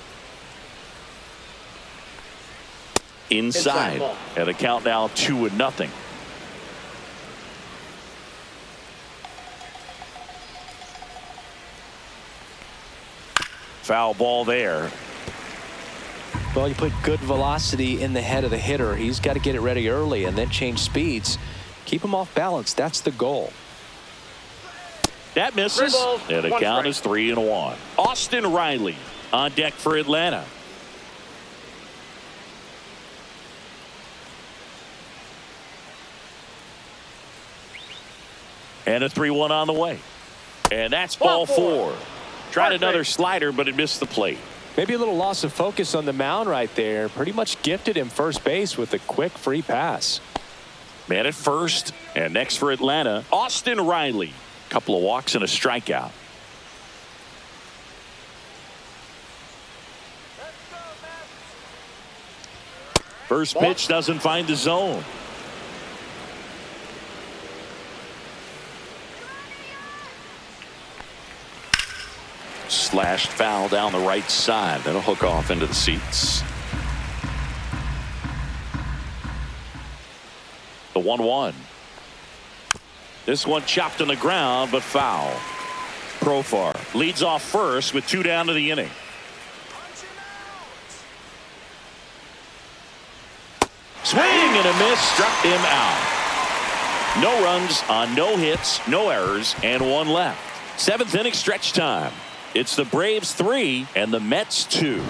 Inside. And the count now 2-0. Foul ball there. Well, you put good velocity in the head of the hitter. He's got to get it ready early and then change speeds. Keep him off balance. That's the goal. That misses. And the count is 3-1. Austin Riley on deck for Atlanta. And a 3-1 on the way. And that's ball 4. Tried another slider, but it missed the plate. Maybe a little loss of focus on the mound right there. Pretty much gifted him first base with a quick free pass. Man at first. And next for Atlanta, Austin Riley. Couple of walks and a strikeout. First pitch doesn't find the zone. Slashed foul down the right side. That'll hook off into the seats. The 1-1. This one chopped on the ground, but foul. Profar leads off first with 2 down to the inning. Swing and a miss, struck him out. No runs on no hits, no errors, and 1 left. 7th inning stretch time. It's the Braves 3 and the Mets 2.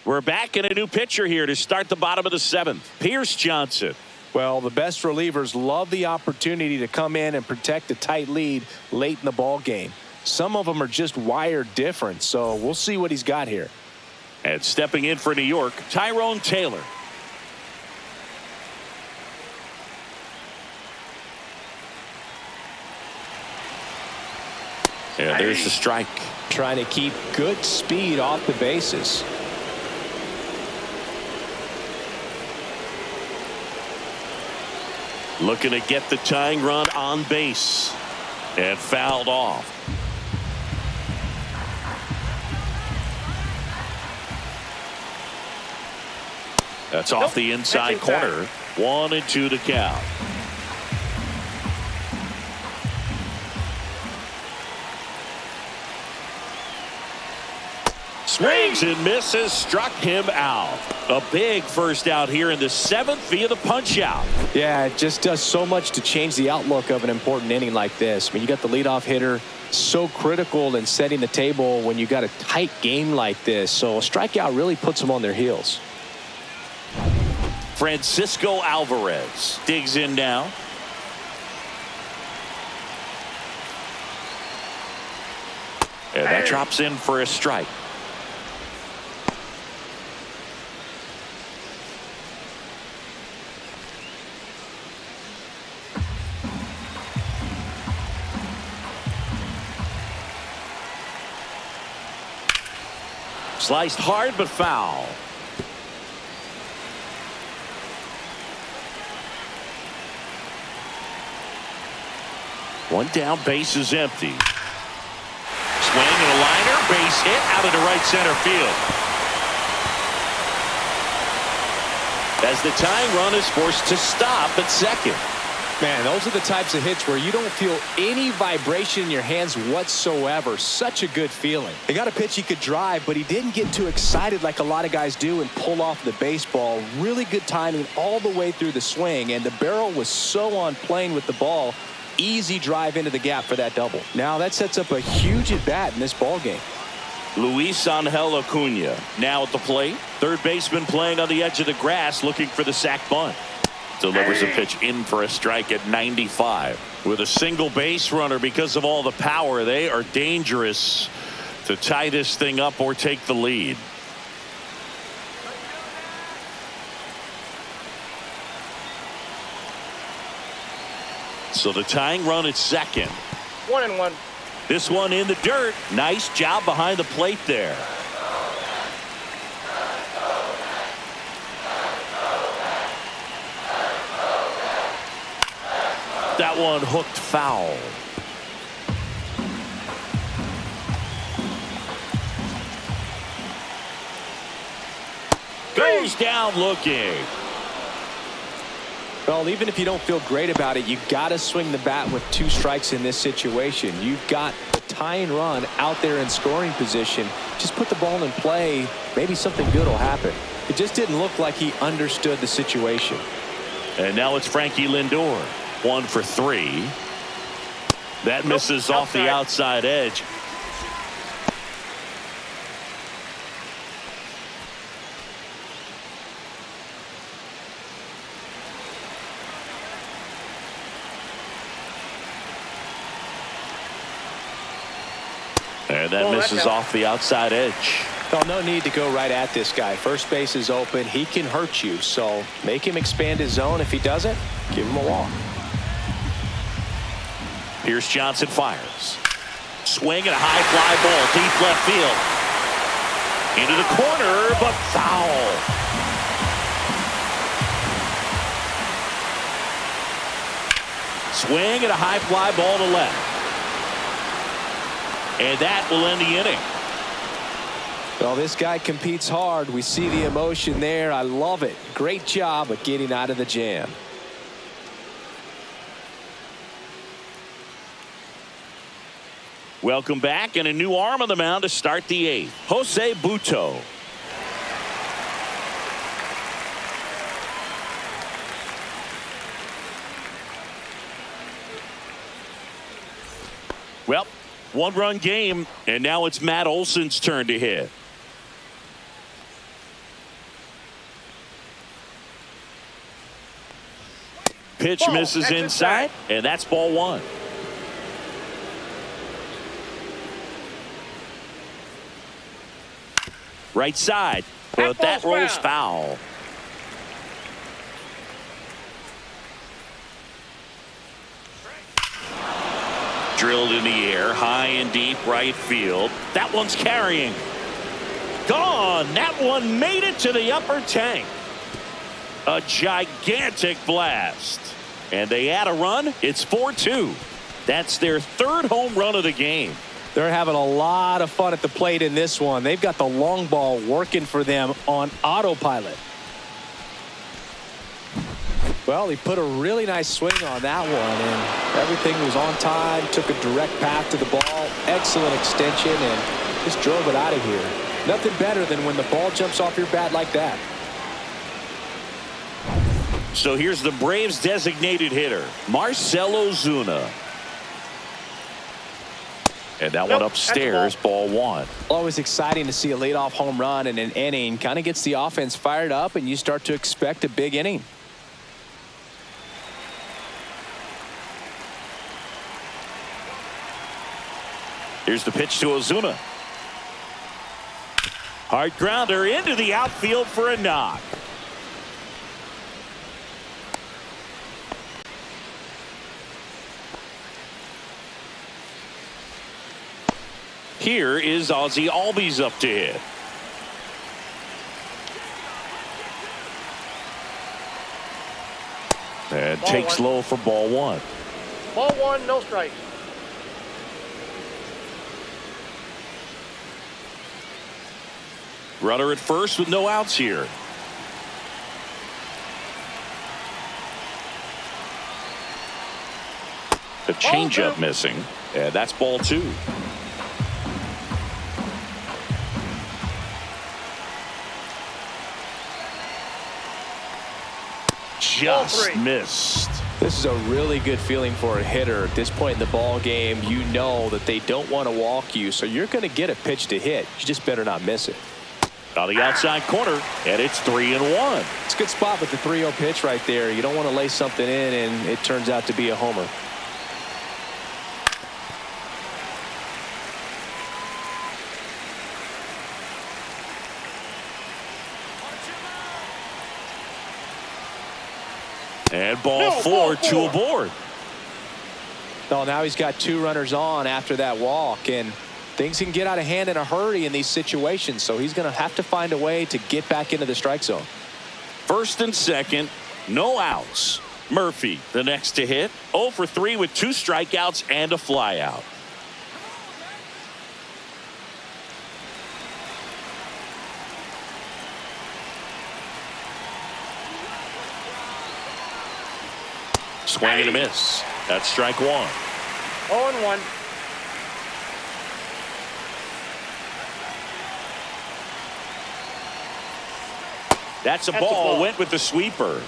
We're back in a new pitcher here to start the bottom of the 7th. Pierce Johnson. Well, the best relievers love the opportunity to come in and protect a tight lead late in the ball game. Some of them are just wired different, so we'll see what he's got here. And stepping in for New York, Tyrone Taylor. And there's the strike. Trying to keep good speed off the bases. Looking to get the tying run on base. And fouled off. That's off the inside corner. 1-2 to count. Swings and misses, struck him out. A big first out here in the 7th via the punch out. Yeah, it just does so much to change the outlook of an important inning like this. I mean, you got the leadoff hitter, so critical in setting the table when you got a tight game like this. So a strikeout really puts them on their heels. Francisco Alvarez digs in now. And that drops in for a strike. Sliced hard but foul. One down, base is empty. Swing and a liner, base hit out into right center field. As the tying run is forced to stop at second. Man, those are the types of hits where you don't feel any vibration in your hands whatsoever. Such a good feeling. He got a pitch he could drive, but he didn't get too excited like a lot of guys do and pull off the baseball. Really good timing all the way through the swing, and the barrel was so on plane with the ball. easy drive into the gap for that double. Now that sets up a huge at-bat in this ball game. Luis Angel Acuna now at the plate. Third baseman playing on the edge of the grass looking for the sac bunt. Delivers a pitch in for a strike at 95. With a single base runner, because of all the power, they are dangerous to tie this thing up or take the lead. So the tying run at second. 1-1. This one in the dirt. Nice job behind the plate there. That one hooked foul. Goes down looking. Well, even if you don't feel great about it, you got to swing the bat with 2 strikes in this situation. You've got the tying run out there in scoring position. Just put the ball in play. Maybe something good will happen. It just didn't look like he understood the situation. And now it's Frankie Lindor. 1 for 3. That misses off the outside edge. And that misses off the outside edge. Well, no need to go right at this guy. First base is open. He can hurt you. So make him expand his zone. If he doesn't, give him a walk. Pierce Johnson fires. Swing and a high fly ball. Deep left field. Into the corner, but foul. Swing and a high fly ball to left. And that will end the inning. Well, this guy competes hard. We see the emotion there. I love it. Great job of getting out of the jam. Welcome back, and a new arm on the mound to start the 8th. Jose Butto. Well, 1-run game, and now it's Matt Olson's turn to hit. Pitch misses inside, and that's ball 1. Right side, but that rolls foul. Drilled in the air, high and deep right field. That one's carrying. Gone. That one made it to the upper tank. A gigantic blast. And they add a run. It's 4-2. That's their 3rd home run of the game. They're having a lot of fun at the plate in this one. They've got the long ball working for them on autopilot. Well, he put a really nice swing on that one, and everything was on time. Took a direct path to the ball. Excellent extension, and just drove it out of here. Nothing better than when the ball jumps off your bat like that. So here's the Braves' designated hitter, Marcell Ozuna. And that one upstairs, ball 1. Always exciting to see a leadoff home run in an inning. Kind of gets the offense fired up, and you start to expect a big inning. Here's the pitch to Ozuna. Hard grounder into the outfield for a knock. Here is Ozzie Albies up to hit. And takes low for ball 1. Ball 1, no strikes. Runner at first with no outs here. The changeup missing, and that's ball 2. Just missed. This is a really good feeling for a hitter. At this point in the ball game, you know that they don't want to walk you, so you're going to get a pitch to hit. You just better not miss it. On the outside corner, and it's 3-1. It's a good spot with the 3-0 pitch right there. You don't want to lay something in, and it turns out to be a homer. And ball four, two aboard. Well, now he's got 2 runners on after that walk, and things can get out of hand in a hurry in these situations, so he's going to have to find a way to get back into the strike zone. First and second, no outs. Murphy, the next to hit, 0 for 3 with 2 strikeouts and a flyout. Swing and a miss. That's strike 1. 0-1. That's a ball. Went with the sweeper.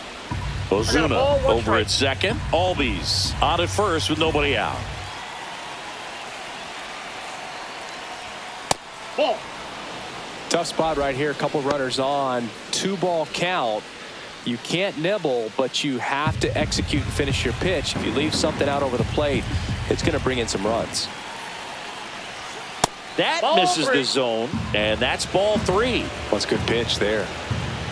Ozuna over at second. Albies on at first with nobody out. Ball. Tough spot right here. A couple runners on. 2-ball count. You can't nibble, but you have to execute and finish your pitch. If you leave something out over the plate, it's going to bring in some runs. That Ball misses 3. the zone, and that's ball 3. That's a good pitch there.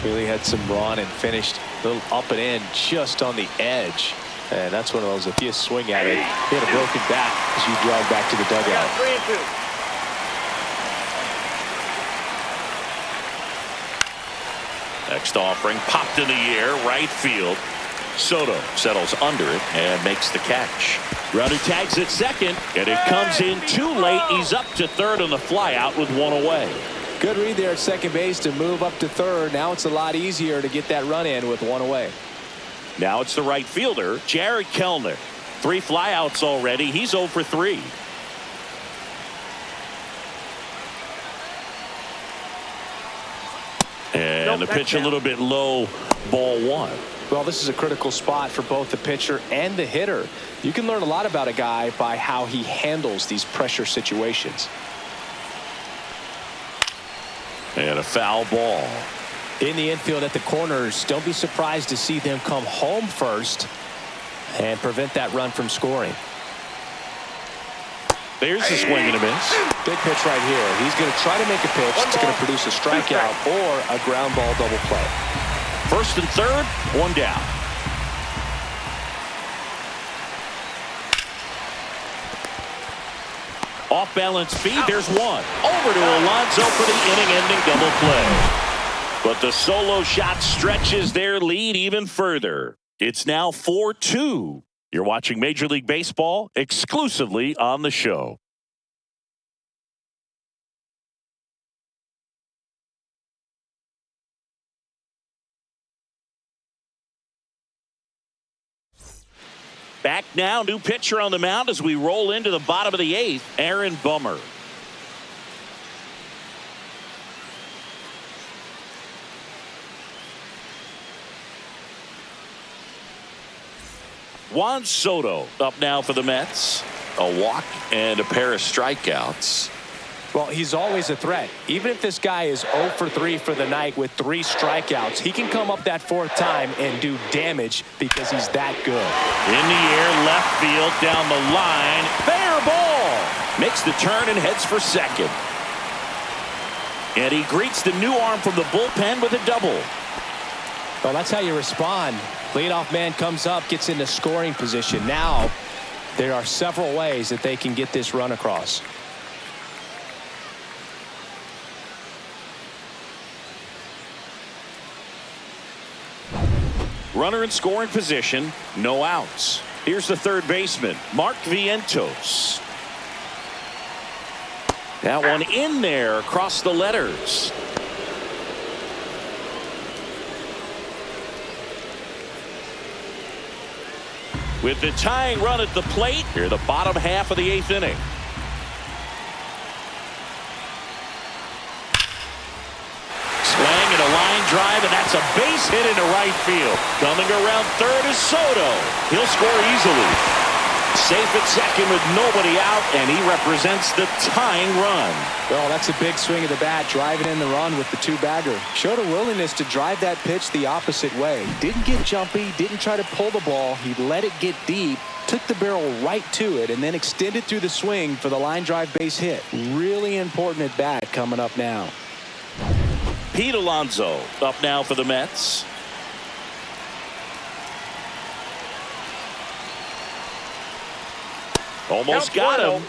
Really had some run and finished a little up and in just on the edge. And that's one of those, if you swing at it, hit a broken bat as you drive back to the dugout. 3-2. Next offering popped in the air, right field. Soto settles under it and makes the catch. Runner tags at second, and it comes in too late. He's up to third on the flyout with 1 away. Good read there at second base to move up to third. Now it's a lot easier to get that run in with 1 away. Now it's the right fielder, Jared Kellner. 3 flyouts already. He's 0 for 3. And the pitch a little bit low, ball 1. Well, this is a critical spot for both the pitcher and the hitter. You can learn a lot about a guy by how he handles these pressure situations. And a foul ball. In the infield at the corners, don't be surprised to see them come home first and prevent that run from scoring. There's a swing and a miss. Big pitch right here. He's going to try to make a pitch that's going to produce a strikeout or a ground ball double play. First and third, 1 down. Off balance speed, there's 1. Over to Alonso for the inning-ending double play. But the solo shot stretches their lead even further. It's now 4-2. You're watching Major League Baseball exclusively on the show. Back now, new pitcher on the mound as we roll into the bottom of the 8th, Aaron Bummer. Juan Soto up now for the Mets. A walk and a pair of strikeouts. Well, he's always a threat. Even if this guy is 0 for 3 for the night with 3 strikeouts, he can come up that 4th time and do damage because he's that good. In the air, left field, down the line. Fair ball. Makes the turn and heads for second. And he greets the new arm from the bullpen with a double. Well, that's how you respond. Leadoff man comes up, gets into scoring position. Now, there are several ways that they can get this run across. Runner in scoring position, no outs. Here's the third baseman, Mark Vientos. That one in there across the letters. With the tying run at the plate, here the bottom half of the 8th inning. Swing and a line drive, and that's a base hit into right field. Coming around third is Soto. He'll score easily. Safe at second with nobody out, and he represents the tying run. Well, that's a big swing of the bat, driving in the run with the two-bagger. Showed a willingness to drive that pitch the opposite way. Didn't get jumpy, didn't try to pull the ball. He let it get deep, took the barrel right to it, and then extended through the swing for the line drive base hit. Really important at bat coming up now. Pete Alonso up now for the Mets. Almost got him.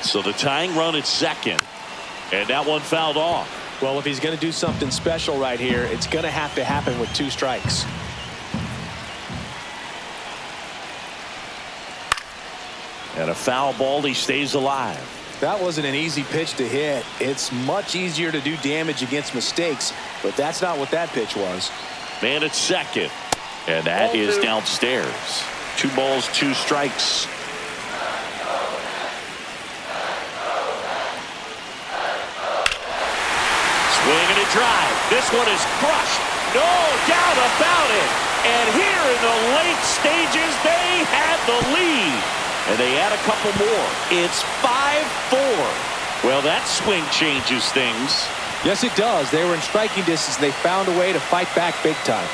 So the tying run at second, and that one fouled off. Well, if he's going to do something special right here, it's going to have to happen with 2 strikes. And a foul ball, he stays alive. That wasn't an easy pitch to hit. It's much easier to do damage against mistakes, but that's not what that pitch was. Man at second, and that is downstairs. 2 balls, 2 strikes. Swing and a drive. This one is crushed. No doubt about it. And here in the late stages, they had the lead. And they add a couple more. It's 5-4. Well, that swing changes things. Yes, it does. They were in striking distance. They found a way to fight back big time.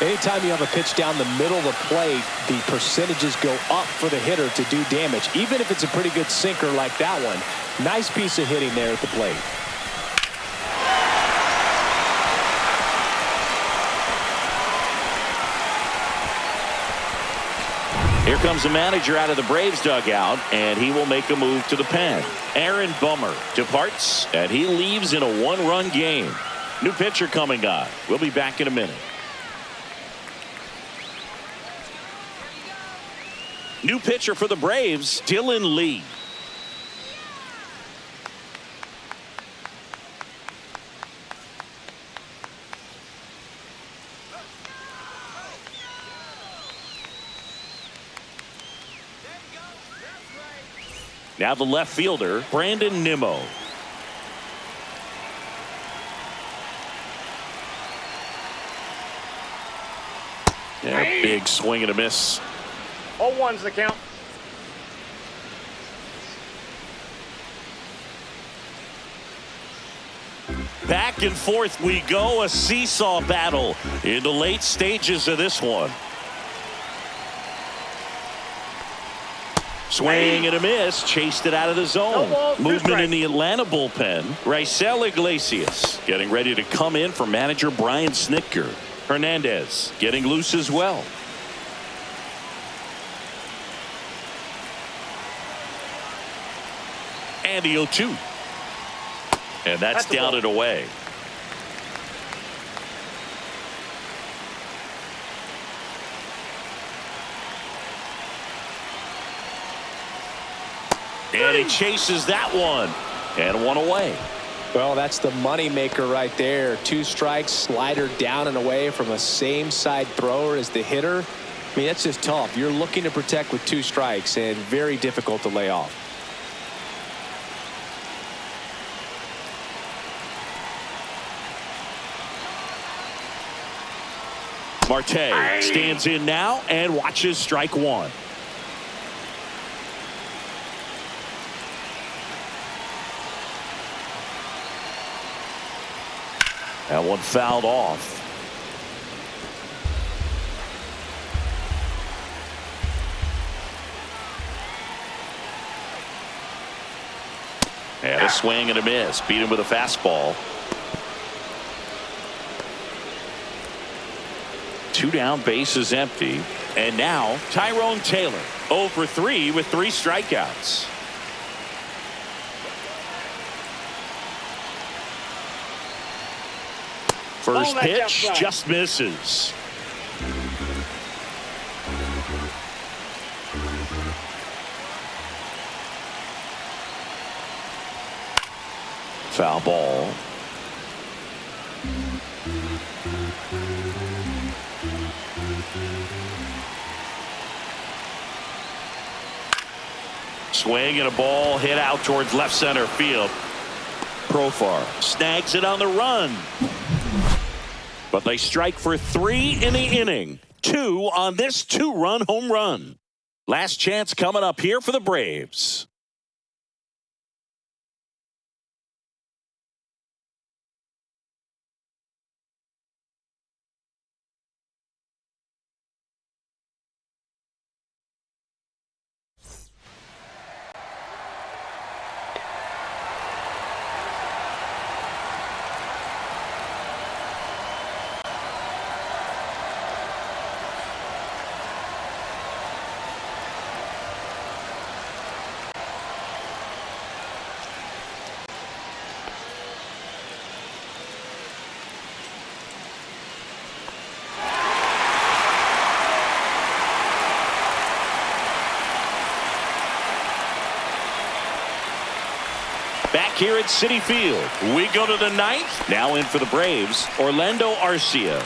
Anytime you have a pitch down the middle of the plate, the percentages go up for the hitter to do damage, even if it's a pretty good sinker like that one. Nice piece of hitting there at the plate. Here comes the manager out of the Braves dugout, and he will make a move to the pen. Aaron Bummer departs, and he leaves in a 1-run game. New pitcher coming on. We'll be back in a minute. New pitcher for the Braves, Dylan Lee. Now the left fielder, Brandon Nimmo. Yeah, big swing and a miss. 0-1's the count. Back and forth we go, a seesaw battle in the late stages of this one. Swing and a miss, chased it out of the zone. No balls, Movement in the Atlanta bullpen. Raisel Iglesias getting ready to come in for manager Brian Snitker. Hernandez getting loose as well. And the 0-2. And that's down and away. And he chases that one. And 1 away. Well, that's the money maker right there. 2 strikes, slider down and away from a same side thrower as the hitter. I mean, that's just tough. You're looking to protect with 2 strikes and very difficult to lay off. Marte stands in now and watches strike 1. That one fouled off. And a swing and a miss. Beat him with a fastball. 2 down, bases empty. And now Tyrone Taylor 0 for 3 with 3 strikeouts. First pitch just misses. Foul ball. Swing and a ball hit out towards left center field. Profar snags it on the run. But they strike for 3 in the inning. 2 on this 2-run home run. Last chance coming up here for the Braves. Back here at Citi Field, we go to the 9th. Now in for the Braves, Orlando Arcia.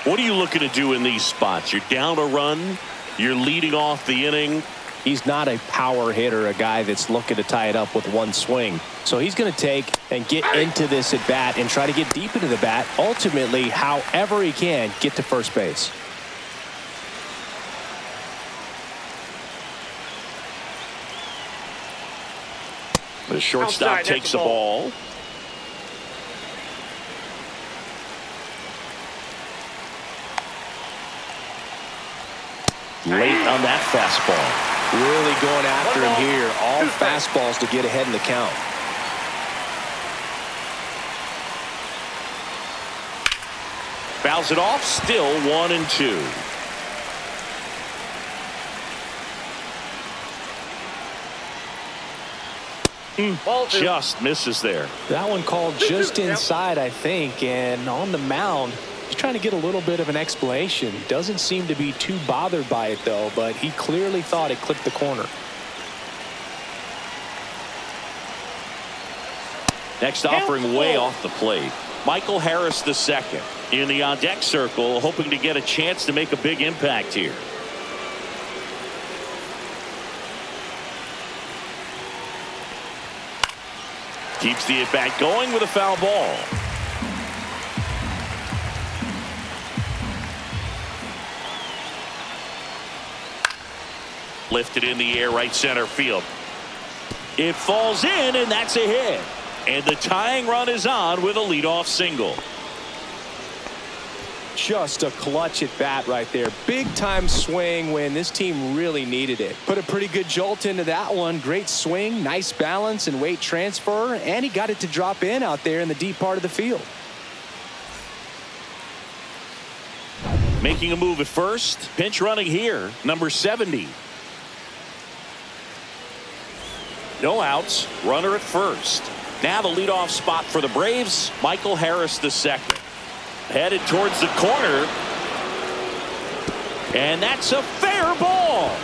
What are you looking to do in these spots? You're down a run. You're leading off the inning. He's not a power hitter, a guy that's looking to tie it up with one swing. So he's going to take and get into this at bat and try to get deep into the bat. Ultimately, however he can, get to first base. The shortstop takes the ball. Late on that fastball. Really going after him here. All fastballs to get ahead in the count. Fouls it off. Still 1-2. Just misses there. That one called just inside, I think, and on the mound, he's trying to get a little bit of an explanation. Doesn't seem to be too bothered by it, though, but he clearly thought it clipped the corner. Next offering way off the plate. Michael Harris II in the on-deck circle, hoping to get a chance to make a big impact here. Keeps the at-bat going with a foul ball. Lifted in the air, right center field. It falls in, and that's a hit. And the tying run is on with a leadoff single. Just a clutch at bat right there. Big time swing when this team really needed it. Put a pretty good jolt into that one. Great swing, nice balance and weight transfer, and he got it to drop in out there in the deep part of the field. Making a move at first. Pinch running here, number 70. No outs. Runner at first. Now the leadoff spot for the Braves, Michael Harris II. Headed towards the corner. And that's a fair ball.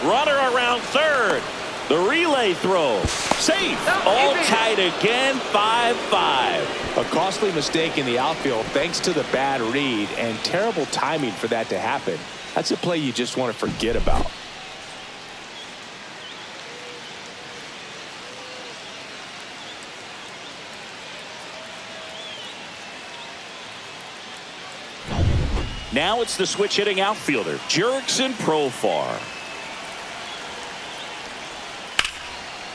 Runner around third. The relay throw. Safe. All tied again, 5-5. A costly mistake in the outfield thanks to the bad read and terrible timing for that to happen. That's a play you just want to forget about. Now it's the switch hitting outfielder, Jurickson Profar.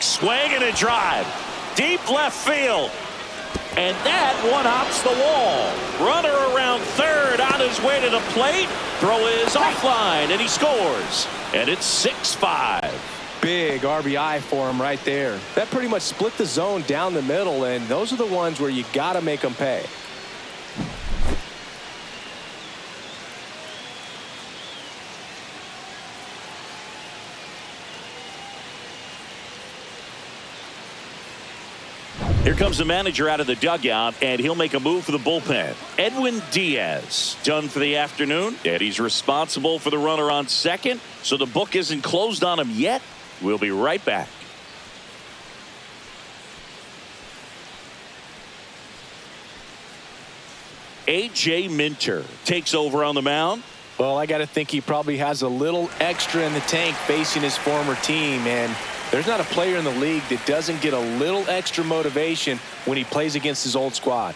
Swing and a drive. Deep left field. And that one hops the wall. Runner around third on his way to the plate. Throw is offline and he scores. And it's 6-5. Big RBI for him right there. That pretty much split the zone down the middle, and those are the ones where you got to make them pay. Here comes the manager out of the dugout, and he'll make a move for the bullpen. Edwin Diaz done for the afternoon, and he's responsible for the runner on second, so the book isn't closed on him yet. We'll be right back. A.J. Minter takes over on the mound. Well, I got to think he probably has a little extra in the tank facing his former team, and there's not a player in the league that doesn't get a little extra motivation when he plays against his old squad.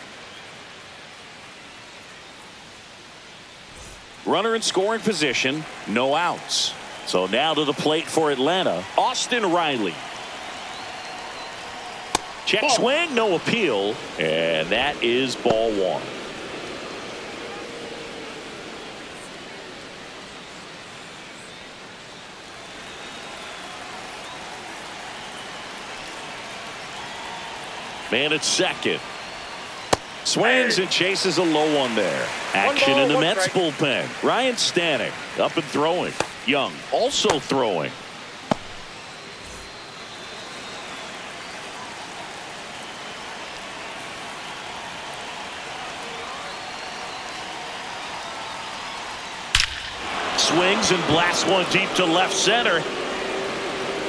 Runner in scoring position, no outs. So now to the plate for Atlanta, Austin Riley. Check swing, no appeal, and that is ball one. Man at second. Swings and chases a low one there. Action in the Mets bullpen. Ryan Stanek up and throwing. Young also throwing. Swings and blasts one deep to left center.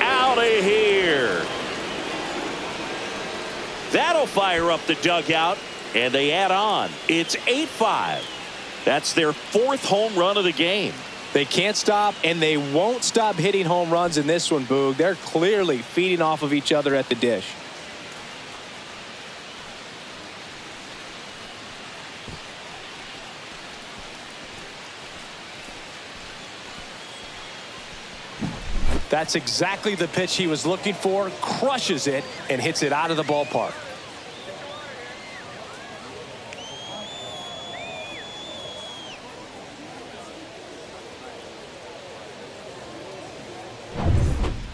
Out of here. That'll fire up the dugout, and they add on. It's 8-5. That's their fourth home run of the game. They can't stop, and they won't stop hitting home runs in this one, Boog. They're clearly feeding off of each other at the dish. That's exactly the pitch he was looking for. Crushes it and hits it out of the ballpark.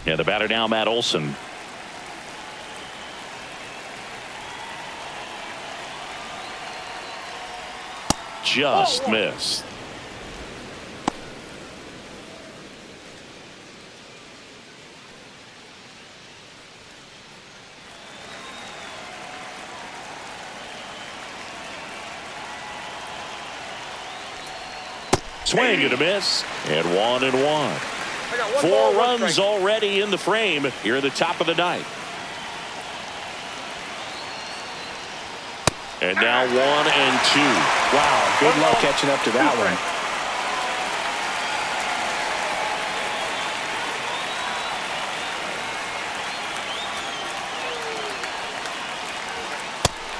And the batter now, Matt Olson. Just missed. Swing and a miss, and 1-1. 4 runs already in the frame here at the top of the ninth. And now 1-2. Wow, good luck catching up to that one.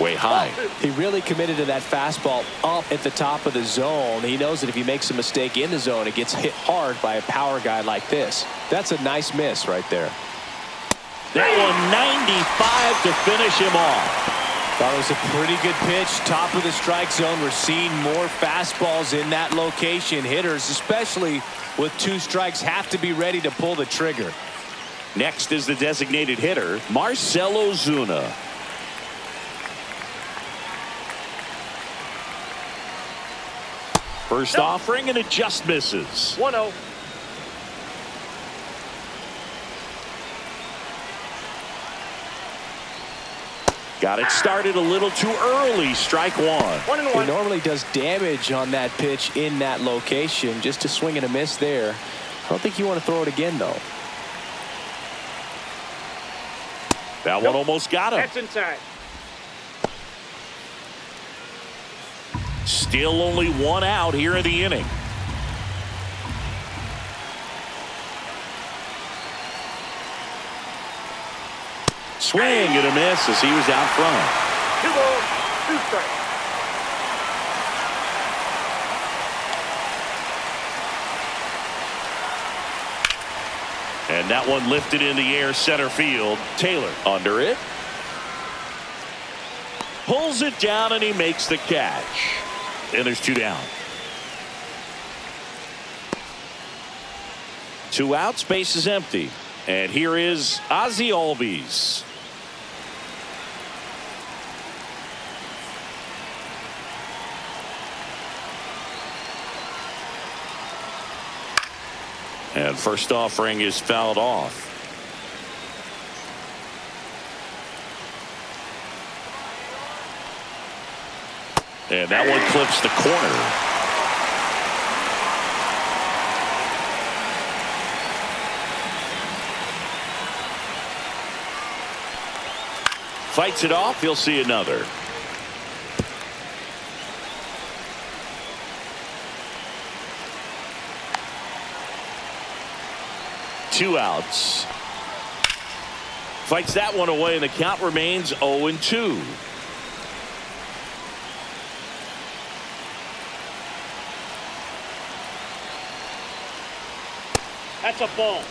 Way high. He really committed to that fastball up at the top of the zone. He knows that if he makes a mistake in the zone, it gets hit hard by a power guy like this. That's a nice miss right there. That one 95 to finish him off. That was a pretty good pitch. Top of the strike zone. We're seeing more fastballs in that location. Hitters, especially with 2 strikes, have to be ready to pull the trigger. Next is the designated hitter, Marcell Ozuna. First offering, and it just misses. 1-0. Got it started a little too early. Strike one. He normally does damage on that pitch in that location. Just a swing and a miss there. I don't think you want to throw it again, though. That one almost got him. That's inside. Still only 1 out here in the inning. Swing and a miss as he was out front. 2 balls, 2 strikes. And that one lifted in the air center field. Taylor under it. Pulls it down and he makes the catch. And there's 2 down. 2 outs, base is empty. And here is Ozzie Albies. And first offering is fouled off. And that one clips the corner. Fights it off. He'll see another. Two outs. Fights that one away, and the count remains 0-2. That's a ball.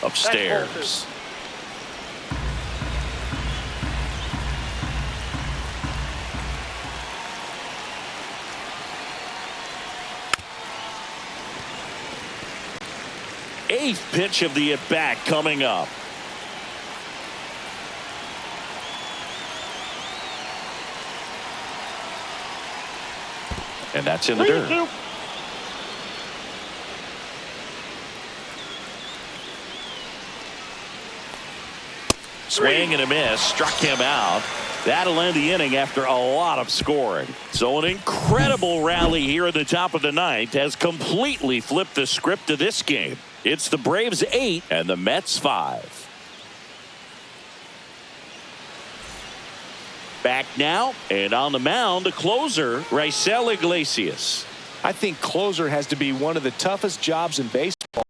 Upstairs. Eighth pitch of the at-bat coming up. And that's in the dirt. Swing and a miss. Struck him out. That'll end the inning after a lot of scoring. So an incredible rally here at the top of the ninth has completely flipped the script of this game. It's the Braves 8 and the Mets 5. Back now, and on the mound, the closer, Raisel Iglesias. I think closer has to be one of the toughest jobs in baseball.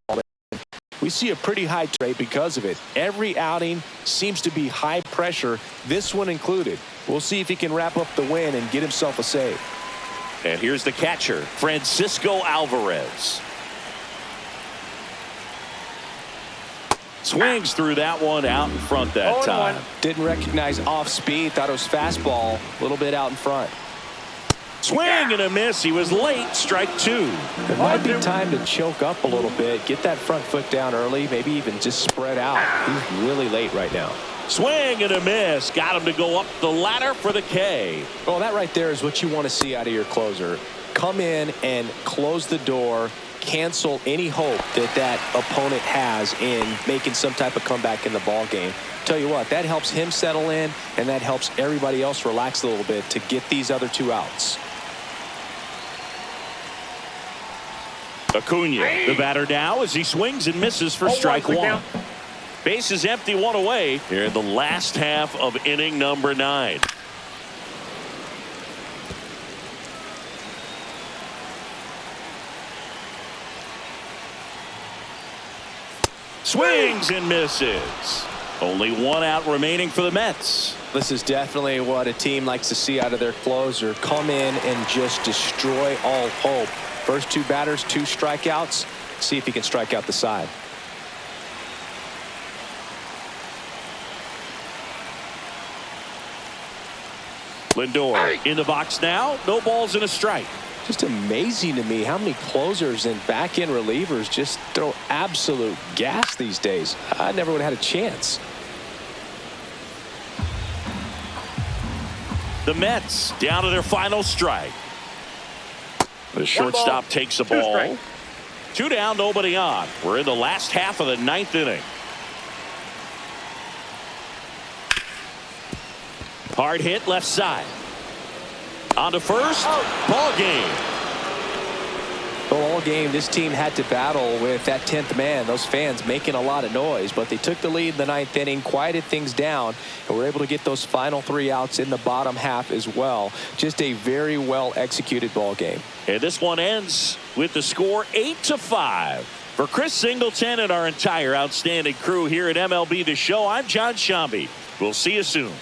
We see a pretty high rate because of it. Every outing seems to be high pressure, this one included. We'll see if he can wrap up the win and get himself a save. And here's the catcher, Francisco Alvarez. Swings through that one out in front that time. Didn't recognize off speed. Thought it was fastball. A little bit out in front. Swing and a miss. He was late. Strike two. It might be time to choke up a little bit. Get that front foot down early. Maybe even just spread out. He's really late right now. Swing and a miss. Got him to go up the ladder for the K. Well, that right there is what you want to see out of your closer. Come in and close the door. Cancel any hope that opponent has in making some type of comeback in the ball game. Tell you what, that helps him settle in, and that helps everybody else relax a little bit to get these other two outs. Acuna, the batter now, as he swings and misses for strike one. Base is empty, one away here in the last half of inning number 9. Swings and misses. Only one out remaining for the Mets. This is definitely what a team likes to see out of their closer. Come in and just destroy all hope. First two batters, 2 strikeouts. See if he can strike out the side. Lindor in the box now. No balls and a strike. Just amazing to me how many closers and back-end relievers just throw absolute gas these days. I never would have had a chance. The Mets down to their final strike. The shortstop takes the ball. 2 down, nobody on. We're in the last half of the 9th inning. Hard hit left side. On to first. Ball game. Well, all game this team had to battle with that 10th man. Those fans making a lot of noise, but they took the lead in the 9th inning, quieted things down, and were able to get those final 3 outs in the bottom half as well. Just a very well executed ball game. And this one ends with the score 8-5. For Chris Singleton and our entire outstanding crew here at MLB The Show, I'm John Shambi. We'll see you soon.